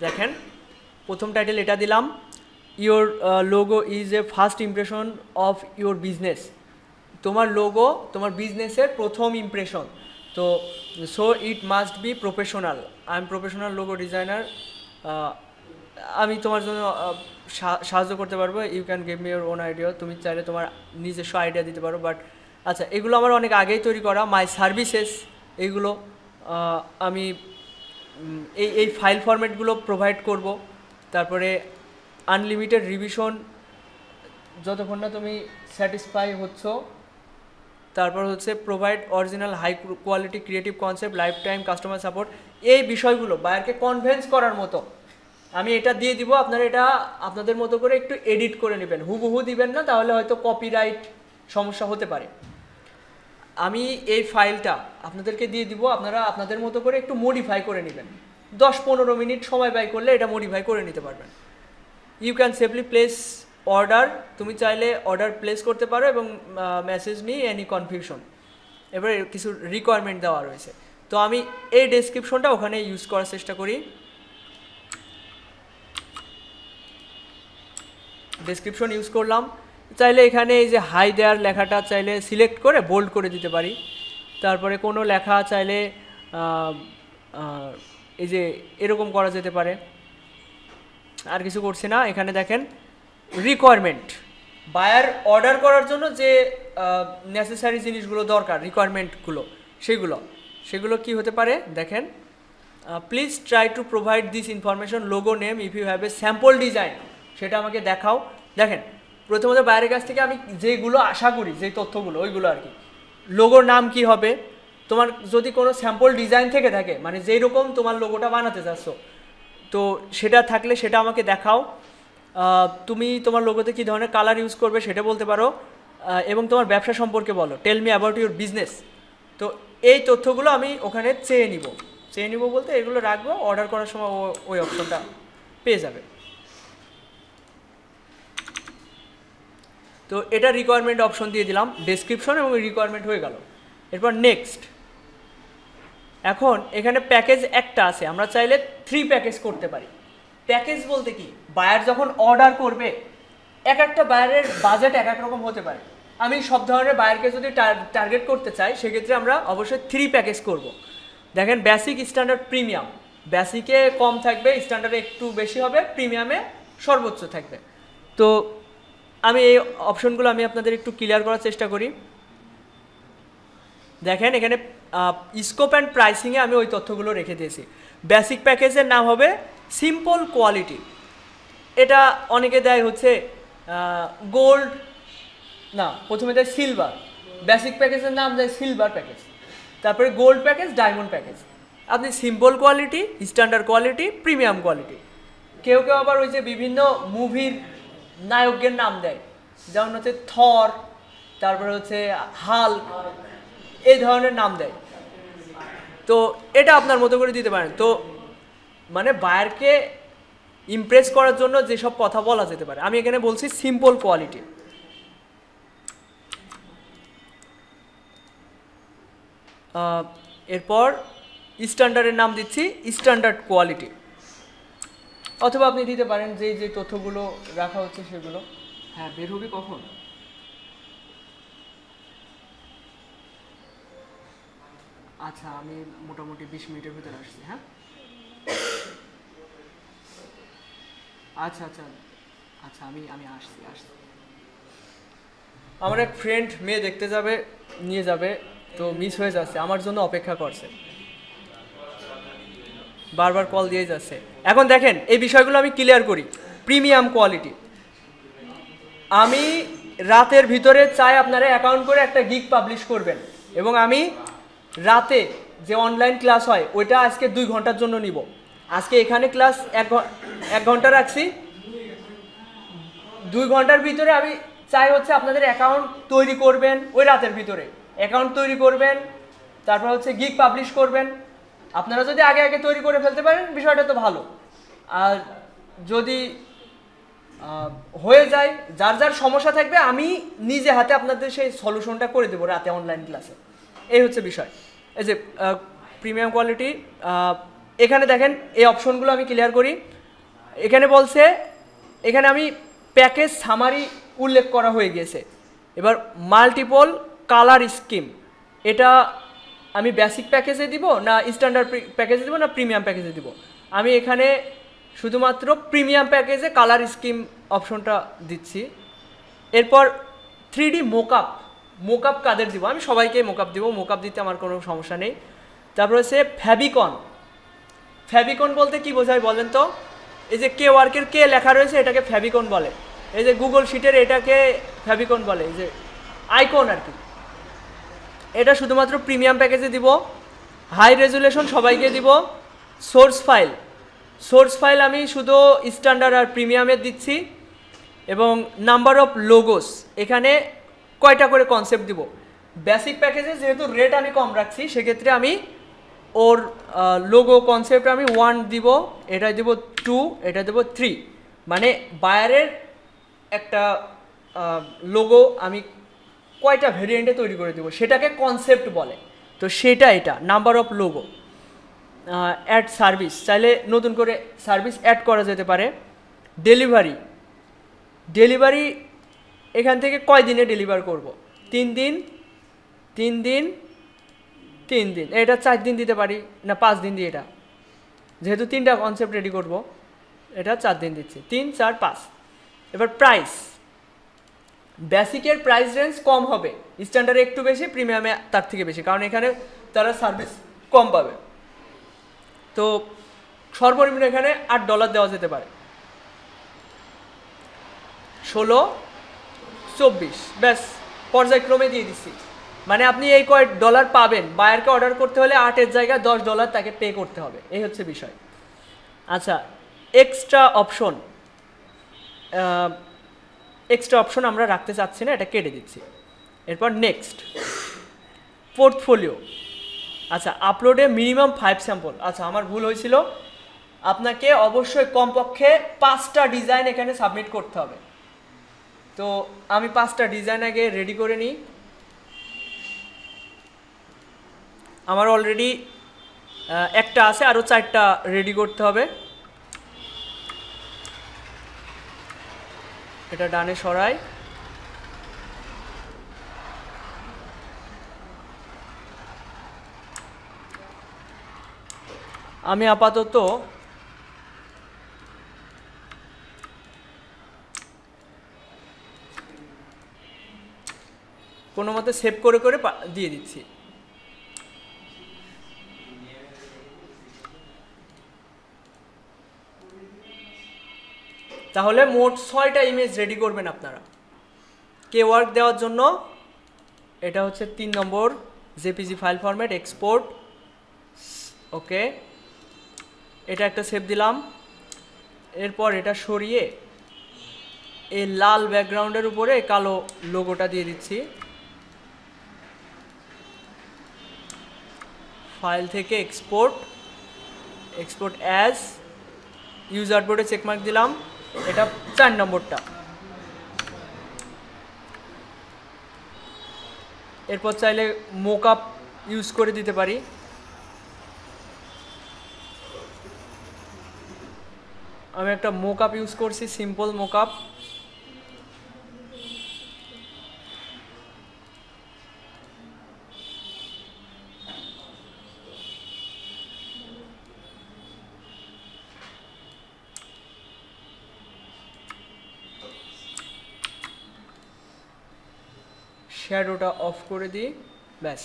দেখেন প্রথম টাইটেল এটা দিলাম, your logo is a first impression of your business. তোমার লোগো তোমার বিজনেসের প্রথম ইমপ্রেশন, তো so it must be professional. I am professional logo designer. আমি তোমার জন্য সাহায্য করতে পারবো। You can give me your own idea, তুমি চাইলে তোমার নিজস্ব আইডিয়া দিতে পারো। বাট আচ্ছা, এগুলো আমার অনেক আগেই তৈরি করা, মাই সার্ভিসেস, এইগুলো আমি এই ফাইল ফরম্যাটগুলো প্রোভাইড করব। তারপরে আনলিমিটেড রিভিশন যতক্ষণ না তুমি স্যাটিসফাই হচ্ছ। তারপর হচ্ছে provide original high quality creative concept, lifetime customer support. এই বিষয়গুলো বায়ারকে কনভেন্স করার মতো আমি এটা দিয়ে দিব। আপনারা এটা আপনাদের মতো করে একটু এডিট করে নেবেন, হুবহু দিবেন না, তাহলে হয়তো কপিরাইট সমস্যা হতে পারে। আমি এই ফাইলটা আপনাদেরকে দিয়ে দিব, আপনারা আপনাদের মতো করে একটু মডিফাই করে নেবেন। 10-15 মিনিট সময় ব্যয় করলে এটা মডিফাই করে নিতে পারবেন। You can safely place order, তুমি চাইলে অর্ডার প্লেস করতে পারো এবং মেসেজ মি এনি কনফিউশন। এবারে কিছু রিকোয়ারমেন্ট দেওয়া রয়েছে, তো আমি এই ডেসক্রিপশনটা ওখানে ইউজ করার চেষ্টা করি। ডেসক্রিপশন ইউজ করলাম, চাইলে এখানে এই যে হাই দেয়ার লেখাটা চাইলে সিলেক্ট করে বোল্ড করে দিতে পারি। তারপরে কোনো লেখা চাইলে এই যে এরকম করা যেতে পারে। আর কিছু করছি না। এখানে দেখেন রিকোয়ারমেন্ট, বায়ার অর্ডার করার জন্য যে নেসেসারি জিনিসগুলো দরকার, রিকোয়ারমেন্টগুলো, সেগুলো কি হতে পারে দেখেন। Please try to provide this information, logo name, if you have a sample design সেটা আমাকে দেখাও। দেখেন প্রথমত বাইরের কাছ থেকে আমি যেগুলো আশা করি, যে তথ্যগুলো ওইগুলো আর কি। লোগোর নাম কি হবে, তোমার যদি কোনো স্যাম্পল ডিজাইন থেকে থাকে, মানে যেই রকম তোমার লোগোটা বানাতে চাচ্ছ, তো সেটা থাকলে সেটা আমাকে দেখাও। তুমি তোমার লোগোতে কী ধরনের কালার ইউজ করবে সেটা বলতে পারো, এবং তোমার ব্যবসা সম্পর্কে বলো, tell me about your business. তো এই তথ্যগুলো আমি ওখানে চেয়ে নিব বলতে এগুলো রাখবো, অর্ডার করার সময় ওই অপশনটা পেয়ে যাবে। তো এটা রিকোয়ারমেন্ট অপশন দিয়ে দিলাম, ডেসক্রিপশন এবং রিকোয়ারমেন্ট হয়ে গেল। এরপর নেক্সট, এখন এখানে প্যাকেজ একটা আছে, আমরা চাইলে 3 প্যাকেজ করতে পারি। প্যাকেজ বলতে কি, বায়ার যখন অর্ডার করবে, এক একটা বায়ারের বাজেট এক এক রকম হতে পারে। আমি সব ধরনের বায়ারকে যদি টার্গেট করতে চাই, সেক্ষেত্রে আমরা অবশ্যই 3 প্যাকেজ করব। দেখেন, বেসিক, স্ট্যান্ডার্ড, প্রিমিয়াম। বেসিকে কম থাকবে, স্ট্যান্ডার্ডে একটু বেশি হবে, প্রিমিয়ামে সর্বোচ্চ থাকবে। তো আমি এই অপশনগুলো আমি আপনাদের একটু ক্লিয়ার করার চেষ্টা করি। দেখেন এখানে স্কোপ অ্যান্ড প্রাইসিংয়ে আমি ওই তথ্যগুলো রেখে দিয়েছি। বেসিক প্যাকেজের নাম হবে সিম্পল কোয়ালিটি, এটা অনেকে দেয় হচ্ছে গোল্ড, না প্রথমে দেয় সিলভার। বেসিক প্যাকেজের নাম দেয় সিলভার প্যাকেজ, তারপরে গোল্ড প্যাকেজ, ডায়মন্ড প্যাকেজ। আপনি simple quality, standard quality, premium quality. কেউ কেউ আবার ওই যে বিভিন্ন মুভির নায়কের নাম দেয়, যেমন হচ্ছে থর, তারপরে হচ্ছে হাল্ক, এই ধরনের নাম দেয়। তো এটা আপনার মতো করে দিতে পারেন। তো মানে বায়ারকে ইমপ্রেস করার জন্য যেসব কথা বলা যেতে পারে, আমি এখানে বলছি সিম্পল কোয়ালিটি। এরপর স্ট্যান্ডার্ডের নাম দিচ্ছি স্ট্যান্ডার্ড কোয়ালিটি, অথবা আপনি দিতে পারেন যে তথ্যগুলো রাখা হচ্ছে সেগুলো। হ্যাঁ, বের হবে কখন? আচ্ছা, আমি মোটামুটি 20 মিনিটের ভিতরে আসছি। হ্যাঁ, আচ্ছা আচ্ছা আচ্ছা, আমি আসছি। আমার এক ফ্রেন্ড মেয়ে দেখতে যাবে, নিয়ে যাবে, তো মিস হয়ে যাচ্ছে, আমার জন্য অপেক্ষা করছে, বারবার কল দিয়ে যাচ্ছে। এখন দেখেন, এই বিষয়গুলো আমি ক্লিয়ার করি। প্রিমিয়াম কোয়ালিটি, আমি রাতের ভিতরে চাই আপনারা অ্যাকাউন্ট করে একটা গিগ পাবলিশ করবেন, এবং আমি রাতে যে অনলাইন ক্লাস হয় ওইটা আজকে 2 ঘন্টার জন্য নিব। আজকে এখানে ক্লাস 1 ঘন্টা রাখছি, 2 ঘন্টার ভিতরে আমি চাই হচ্ছে আপনাদের অ্যাকাউন্ট তৈরি করবেন, ওই রাতের ভিতরে অ্যাকাউন্ট তৈরি করবেন, তারপর হচ্ছে গিগ পাবলিশ করবেন। আপনারা যদি আগে আগে তৈরি করে ফেলতে পারেন বিষয়টা তো ভালো, আর যদি হয়ে যায়, যার যার সমস্যা থাকবে আমি নিজে হাতে আপনাদের সেই সলিউশনটা করে দেবো রাতে অনলাইন ক্লাসে। এই হচ্ছে বিষয়। এই যে প্রিমিয়াম কোয়ালিটি, এখানে দেখেন এই অপশনগুলো আমি ক্লিয়ার করি। এখানে বলছে, এখানে আমি প্যাকেজ সামারি উল্লেখ করা হয়ে গিয়েছে। এবার মাল্টিপল কালার স্কিম, এটা আমি বেসিক প্যাকেজে দিব না স্ট্যান্ডার্ড প্যাকেজে দিব না প্রিমিয়াম প্যাকেজে দিব? আমি এখানে শুধুমাত্র প্রিমিয়াম প্যাকেজে কালার স্কিম অপশনটা দিচ্ছি। এরপর 3D মোকআপ কাদের দিব? আমি সবাইকে মোকআপ দিব, মোকআপ দিতে আমার কোনো সমস্যা নেই। তারপর হচ্ছে ফ্যাবিকন বলতে কি বোঝায় বলেন তো? এই যে কে ওয়ার্কের কে লেখা রয়েছে এটাকে ফ্যাবিকন বলে, এই যে গুগল শিটের এটাকে ফ্যাবিকন বলে, এই যে আইকন আর কি। এটা শুধুমাত্র প্রিমিয়াম প্যাকেজে দিব। হাই রেজুলেশন সবাইকে দিব। সোর্স ফাইল আমি শুধু স্ট্যান্ডার্ড আর প্রিমিয়ামের দিচ্ছি। এবং নাম্বার অফ লোগোস, এখানে কয়টা করে কনসেপ্ট দিব? বেসিক প্যাকেজে যেহেতু রেট আমি কম রাখছি, সেক্ষেত্রে আমি ওর লোগো কনসেপ্ট আমি 1 দিব, এটা দিব 2, এটা দেব 3। মানে বায়ারের একটা লোগো আমি কয়টা ভেরিয়েন্টে তৈরি করে দেবো সেটাকে কনসেপ্ট বলে। তো সেটা এটা number of logo. Add service, চাইলে নতুন করে সার্ভিস অ্যাড করা যেতে পারে। ডেলিভারি এখান থেকে কয় দিনে ডেলিভার করব? 3 দিন, এটা 4 দিন দিতে পারি না 5 দিন দিয়ে, এটা যেহেতু 3টা কনসেপ্ট রেডি করব, এটা 4 দিন দিচ্ছি, 3, 4, 5। এবার প্রাইস, বেসিকের প্রাইস রেঞ্জ কম হবে, স্ট্যান্ডার্ডে একটু বেশি, প্রিমিয়ামে তার থেকে বেশি, কারণ এখানে তারা সার্ভিস কম পাবে। তো সর্বনিম্ন এখানে $8 দেওয়া যেতে পারে। 16, 24, ব্যাস পর্যায়ক্রমে দিয়ে দিচ্ছি। মানে আপনি এই কয় ডলার পাবেন, বায়ারকে অর্ডার করতে হলে 8-এর জায়গায় $10 তাকে পে করতে হবে, এই হচ্ছে বিষয়। আচ্ছা, এক্সট্রা অপশন, এক্সট্রা অপশন আমরা রাখতে চাচ্ছি না, এটা কেটে দিচ্ছি। এরপর নেক্সট, পোর্টফোলিও। আচ্ছা, আপলোডে মিনিমাম 5 স্যাম্পল। আচ্ছা, আমার ভুল হয়েছিল, আপনাকে অবশ্যই কমপক্ষে 5টা ডিজাইন এখানে সাবমিট করতে হবে। তো আমি 5টা ডিজাইন আগে রেডি করে নিই। আমার অলরেডি একটা আছে, আরও 4টা রেডি করতে হবে। এটা ডানে সরাই। আমি আপাতত কোনো মতে সেভ করে করে দিয়ে দিচ্ছি। তাহলে মোট 6টা ইমেজ রেডি করবেন আপনারা। কে ওয়ার্ক দেওয়ার জন্য এটা হচ্ছে 3 নম্বর, জেপিজি ফাইল ফরম্যাট, এক্সপোর্ট। ওকে, এটা একটা সেভ দিলাম। এরপর এটা সরিয়ে এই লাল ব্যাকগ্রাউন্ডের উপরে কালো লোগোটা দিয়ে দিচ্ছি। ফাইল থেকে এক্সপোর্ট, এক্সপোর্ট অ্যাজ, ইউজার বোর্ডে চেকমার্ক দিলাম। এটা 4 নম্বরটা। এরপর চাইলে মোকআপ ইউজ করে দিতে পারি। আমি একটা মোকআপ ইউজ করছি, সিম্পল মোকআপ। শ্যাডোটা অফ করে দিই, ব্যাস।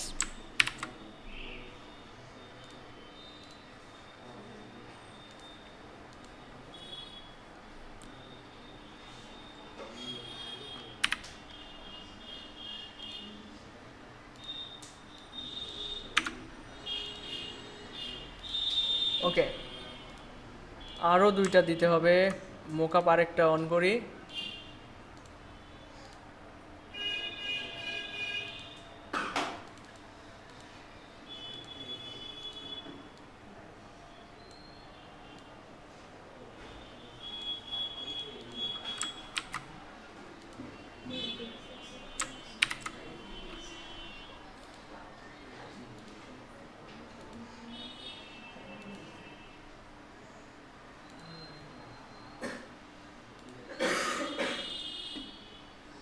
ওকে, আরও 2টা দিতে হবে। মোকআপ আরেকটা অন করি।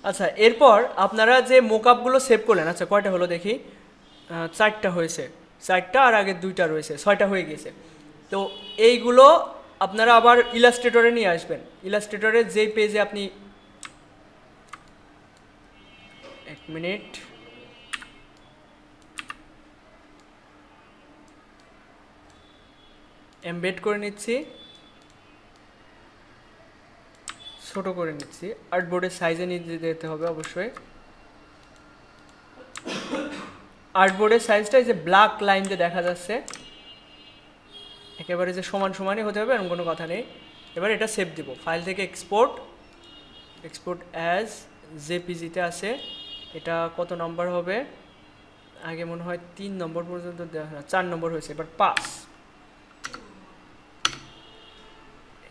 আচ্ছা, এরপর আপনারা যে মোকআপগুলো সেভ করলেন, আচ্ছা কয়টা হলো দেখি, 4টা হয়েছে। 4টা আর আগে 2টা রয়েছে, 6টা হয়ে গেছে। তো এইগুলো আপনারা আবার ইলাস্ট্রেটরে নিয়ে আসবেন। ইলাস্ট্রেটরে যেই পেজে আপনি, 1 মিনিট, এমবেড করে নিচ্ছি, ছোট করে নিচ্ছি। আর্টবোর্ডের সাইজে নিয়ে যেতে হবে অবশ্যই। আর্টবোর্ডের সাইজটা এই যে ব্ল্যাক লাইন দিয়ে দেখা যাচ্ছে, একেবারে যে সমান সমানই হতে হবে এরকম কোনো কথা নেই। এবার এটা সেভ দিব। ফাইল থেকে এক্সপোর্ট, এক্সপোর্ট অ্যাজ, জেপিজিতে আছে। এটা কত নম্বর হবে? আগে মনে হয় 3 নম্বর পর্যন্ত দেওয়া হয়, 4 নম্বর হয়েছে, এবার 5।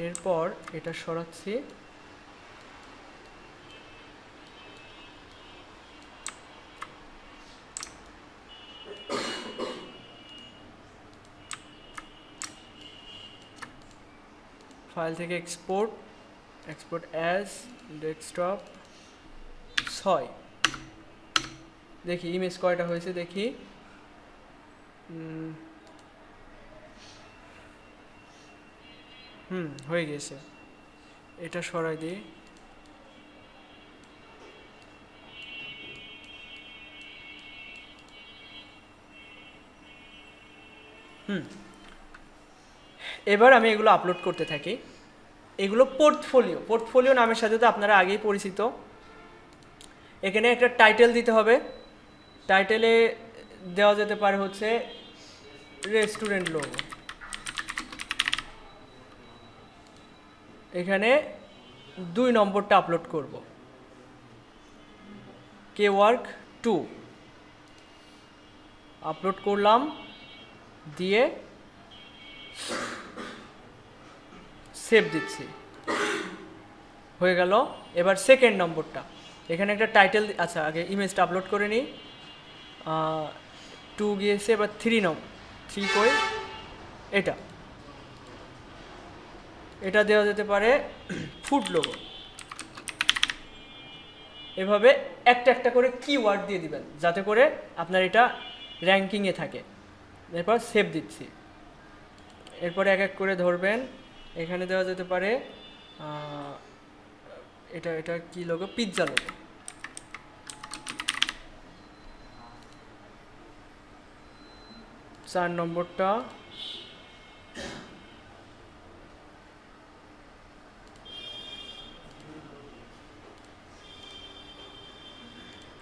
এরপর এটা সরাচ্ছি। ফাইল থেকে এক্সপোর্ট, এক্সপোর্ট অ্যাজ, ডেস্কটপ, 6। দেখি ইমেজ কয়টা হয়েছে দেখি। হয়ে গেছে। এটা সরাই দিই। এবার আমি এগুলো আপলোড করতে থাকি। এগুলো পোর্টফোলিও, পোর্টফোলিও নামের সাথে তো আপনারা আগেই পরিচিত। এখানে একটা টাইটেল দিতে হবে। টাইটেলে দেওয়া যেতে পারে হচ্ছে রেস্টুরেন্ট লোগো। এখানে 2 নম্বরটা আপলোড করব, কে ওয়ার্ক 2 আপলোড করলাম, দিয়ে সেভ দিচ্ছি, হয়ে গেল। এবার সেকেন্ড নম্বরটা, এখানে একটা টাইটেল, আচ্ছা আগে ইমেজটা আপলোড করে নিই। 2 গিয়েছে, এবার 3 কই, এটা দেওয়া যেতে পারে ফুড লোগো। এভাবে একটা একটা করে কিওয়ার্ড দিয়ে দিবেন যাতে করে আপনার এটা র্যাঙ্কিংয়ে থাকে। এরপর সেভ দিচ্ছি, এরপরে এক এক করে ধরবেন। এখানে দেওয়া যেতে পারে এটা কি লোগো, পিৎজা লোগো। চার নম্বরটা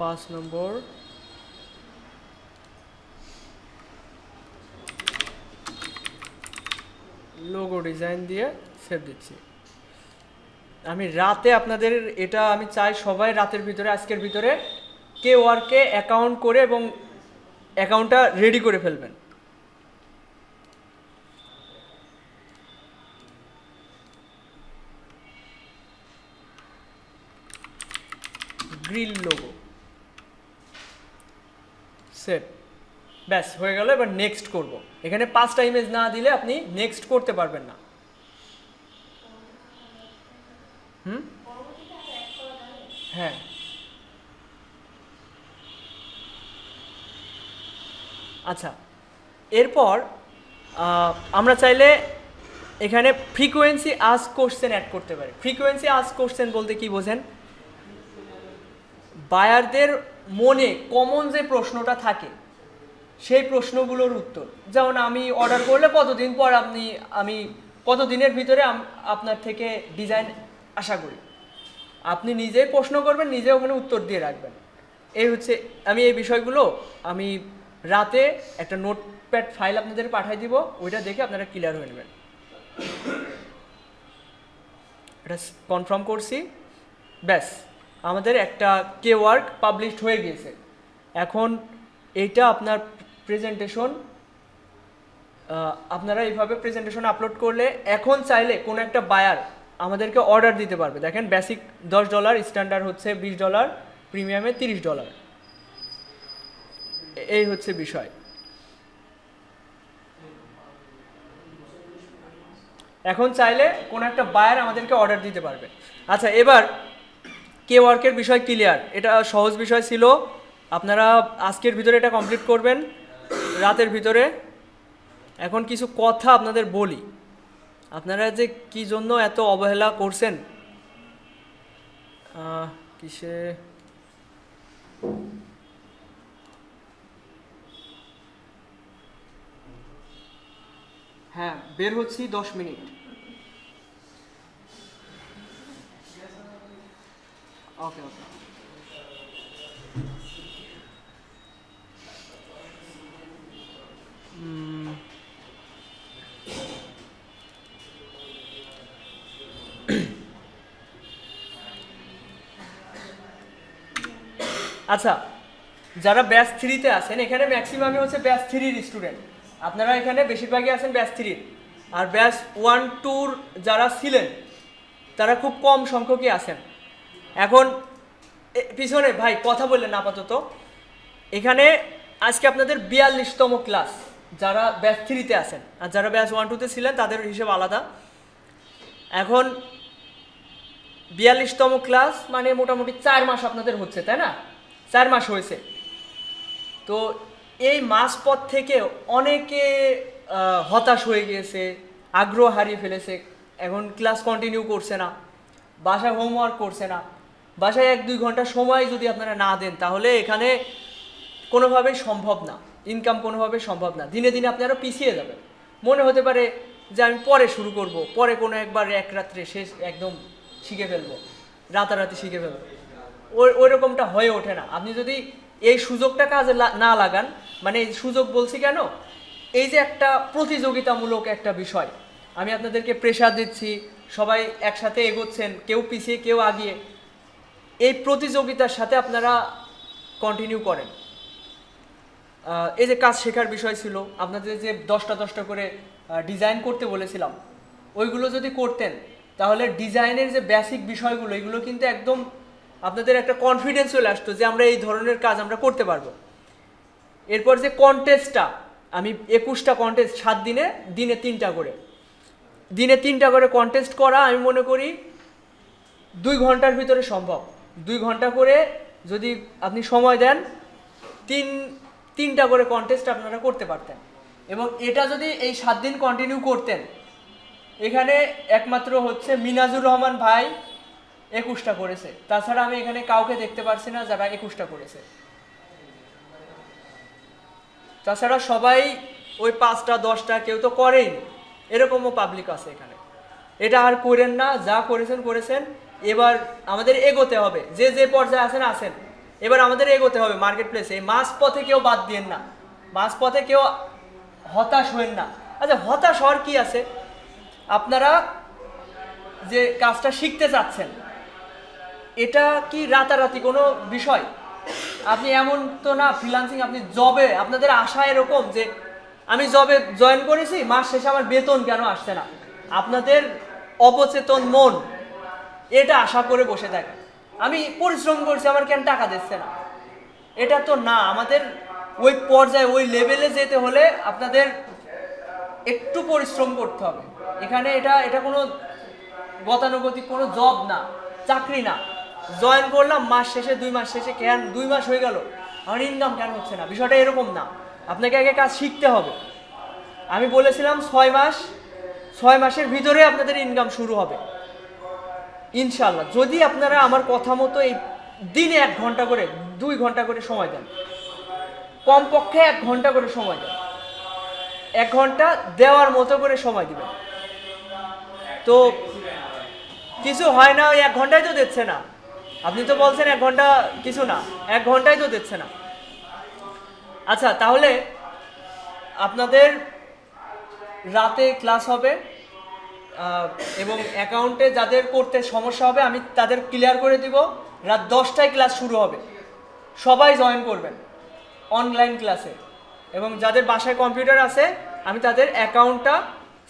পাঁচ নম্বর লোগো ডিজাইন দিয়ে সেভ দিচ্ছি। আমি রাতে আপনাদের এটা আমি চাই সবাই রাতের ভিতরে, আজকের ভিতরে কে ওয়ার্কে অ্যাকাউন্ট করে এবং অ্যাকাউন্টটা রেডি করে ফেলবেন। গ্রিল লোগো সেভ, ব্যাস হয়ে গেল। এবার নেক্সট করব। এখানে 5টা ইমেজ না দিলে আপনি নেক্সট করতে পারবেন না। হ্যাঁ, আচ্ছা, এরপর আমরা চাইলে এখানে ফ্রিকোয়েন্সি আস্ক কোশ্চেন অ্যাড করতে পারি। ফ্রিকোয়েন্সি আস্ক কোশ্চেন বলতে কি বোঝেন? বায়ারদের মনে কমন যে প্রশ্নটা থাকে সেই প্রশ্নগুলোর উত্তর। যেমন আমি অর্ডার করলে কতদিন পর আমি কতদিনের ভিতরে আপনার থেকে ডিজাইন আশা করি। আপনি নিজেই প্রশ্ন করবেন, নিজে ওখানে উত্তর দিয়ে রাখবেন। এই হচ্ছে, আমি এই বিষয়গুলো আমি রাতে একটা নোটপ্যাড ফাইল আপনাদের পাঠিয়ে দিব, ওইটা দেখে আপনারা ক্লিয়ার হয়ে নেবেন। এটা কনফার্ম করছি, ব্যাস আমাদের একটা কে ওয়ার্ক পাবলিশড হয়ে গিয়েছে। এখন এইটা আপনার প্রেজেন্টেশন, আপনারা এইভাবে প্রেজেন্টেশন আপলোড করলে এখন চাইলে কোনো একটা বায়ার আমাদেরকে অর্ডার দিতে পারবে। দেখেন বেসিক $10, স্ট্যান্ডার্ড হচ্ছে $20, প্রিমিয়ামে $30। এই হচ্ছে বিষয়। এখন চাইলে কোনো একটা বায়ার আমাদেরকে অর্ডার দিতে পারবে। আচ্ছা, এবার কে ওয়ার্কের বিষয় ক্লিয়ার, এটা সহজ বিষয় ছিল। আপনারা আজকের ভিতরে এটা কমপ্লিট করবেন, রাতের ভিতরে। এখন কিছু কথা আপনাদের বলি, আপনারা যে কি জন্য এত অবহেলা করছেন কিসে, হ্যাঁ বের হচ্ছি 10 মিনিট। ওকে ওকে, আচ্ছা, যারা ব্যাচ 3-তে আছেন, এখানে ম্যাক্সিমামই হচ্ছে ব্যাচ 3-র স্টুডেন্ট। আপনারা এখানে বেশিরভাগই আছেন ব্যাচ 3-র। আর ব্যাচ 1-2 যারা ছিলেন তারা খুব কম সংখ্যকই আছেন। এখন পিছনে ভাই কথা বললেন আপাতত। এখানে আজকে আপনাদের 42তম ক্লাস যারা ব্যাচ 3-তে আছেন, আর যারা ব্যাচ 1-2-তে ছিলেন তাদের হিসেব আলাদা। এখন 42তম ক্লাস মানে মোটামুটি 4 মাস আপনাদের হচ্ছে, তাই না? 4 মাস হয়েছে। তো এই মাঝপথ থেকে অনেকে হতাশ হয়ে গিয়েছে, আগ্রহ হারিয়ে ফেলেছে, এখন ক্লাস কন্টিনিউ করছে না, বাসায় হোমওয়ার্ক করছে না। বাসায় 1-2 ঘন্টা সময় যদি আপনারা না দেন তাহলে এখানে কোনোভাবেই সম্ভব না, ইনকাম কোনোভাবেই সম্ভব না। দিনে দিনে আপনারা পিছিয়ে যাবেন। মনে হতে পারে যে আমি পরে শুরু করব, পরে কোনো একবার এক রাত্রে শেষ একদম শিখে ফেলবো, রাতারাতি শিখে ফেলবো। ওই রকমটা হয়ে ওঠে না। আপনি যদি এই সুযোগটা কাজে না লাগান, মানে এই সুযোগ বলছি কেন, এই যে একটা প্রতিযোগিতামূলক একটা বিষয়, আমি আপনাদেরকে প্রেশার দিচ্ছি, সবাই একসাথে এগোচ্ছেন, কেউ পিছিয়ে কেউ আগিয়ে, এই প্রতিযোগিতার সাথে আপনারা কন্টিনিউ করেন। এই যে কাজ শেখার বিষয় ছিল, আপনাদের যে 10টা করে ডিজাইন করতে বলেছিলাম, ওইগুলো যদি করতেন তাহলে ডিজাইনের যে বেসিক বিষয়গুলো এগুলো কিন্তু একদম আপনাদের একটা কনফিডেন্স চলে আসতো যে আমরা এই ধরনের কাজ আমরা করতে পারবো। এরপর যে কন্টেস্টটা, আমি 21টা কন্টেস্ট 7 দিনে, দিনে 3টা করে কন্টেস্ট করা আমি মনে করি 2 ঘন্টার ভিতরে সম্ভব। 2 ঘন্টা করে যদি আপনি সময় দেন, 3টা করে কন্টেস্ট আপনারা করতে পারতেন। এবং এটা যদি এই 7 দিন কন্টিনিউ করতেন, এখানে একমাত্র হচ্ছে মিনাজুর রহমান ভাই 21টা করেছে, তাছাড়া আমি এখানে কাউকে দেখতে পারছি না যারা 21টা করেছে। তাছাড়া সবাই ওই 5টা 10টা কেউ তো করেই, এরকমও পাবলিক আছে এখানে। এটা আর করেন না, যা করেছেন। এবার আমাদের এগোতে হবে, যে যে পর্যায়ে আছেন। এবার আমাদের এগোতে হবে মার্কেট প্লেসে। মাঝ পথে কেউ বাদ দিয়েন না, মাঝ পথে কেউ হতাশ হবেন না। আচ্ছা, হতাশ হওয়ার কি আছে? আপনারা যে কাজটা শিখতে চাচ্ছেন, এটা কি রাতারাতি কোনো বিষয়? আপনি এমন তো না ফ্রিল্যান্সিং, আপনি জবে, আপনাদের আশা এরকম যে আমি জবে জয়েন করেছি, মাস শেষে আমার বেতন কেন আসছে না? আপনাদের অবচেতন মন এটা আশা করে বসে থাকে, আমি পরিশ্রম করছি আমার কেন টাকা দিচ্ছে না। এটা তো না, আমাদের ওই পর্যায়ে ওই লেভেলে যেতে হলে আপনাদের একটু পরিশ্রম করতে হবে। এখানে এটা কোনো গতানুগতিক কোনো জব না, চাকরি না। জয়েন করলাম মাস শেষে, 2 মাস শেষে, কেন 2 মাস হয়ে গেল আমার ইনকাম কেন হচ্ছে না, বিষয়টা এরকম না। আপনাকে আগে কাজ শিখতে হবে। আমি বলেছিলাম 6 মাসের ভিতরে আপনাদের ইনকাম শুরু হবে ইনশাল্লাহ, যদি আপনারা আমার কথা মতো এই দিনে 1 ঘন্টা করে 2 ঘন্টা করে সময় দেন, কমপক্ষে 1 ঘন্টা করে সময় দেন, 1 ঘন্টা দেওয়ার মতো করে সময় দিবেন। তো কিছু হয় না, ওই 1 ঘন্টায় তো দিচ্ছে না। আপনি তো বলছেন 1 ঘন্টা কিছু না, 1 ঘন্টায় তো দিচ্ছে না। আচ্ছা, তাহলে আপনাদের রাতে ক্লাস হবে এবং অ্যাকাউন্টে যাদের করতে সমস্যা হবে আমি তাদের ক্লিয়ার করে দিব। রাত 10টায় ক্লাস শুরু হবে, সবাই জয়েন করবেন অনলাইন ক্লাসে। এবং যাদের বাসায় কম্পিউটার আছে আমি তাদের অ্যাকাউন্টটা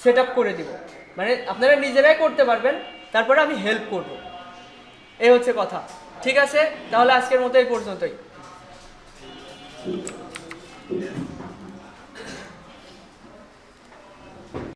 সেট আপ করে দিব, মানে আপনারা নিজেরাই করতে পারবেন, তারপরে আমি হেল্প করব। এই হচ্ছে কথা। ঠিক আছে, তাহলে আজকের মতো এই পর্যন্তই।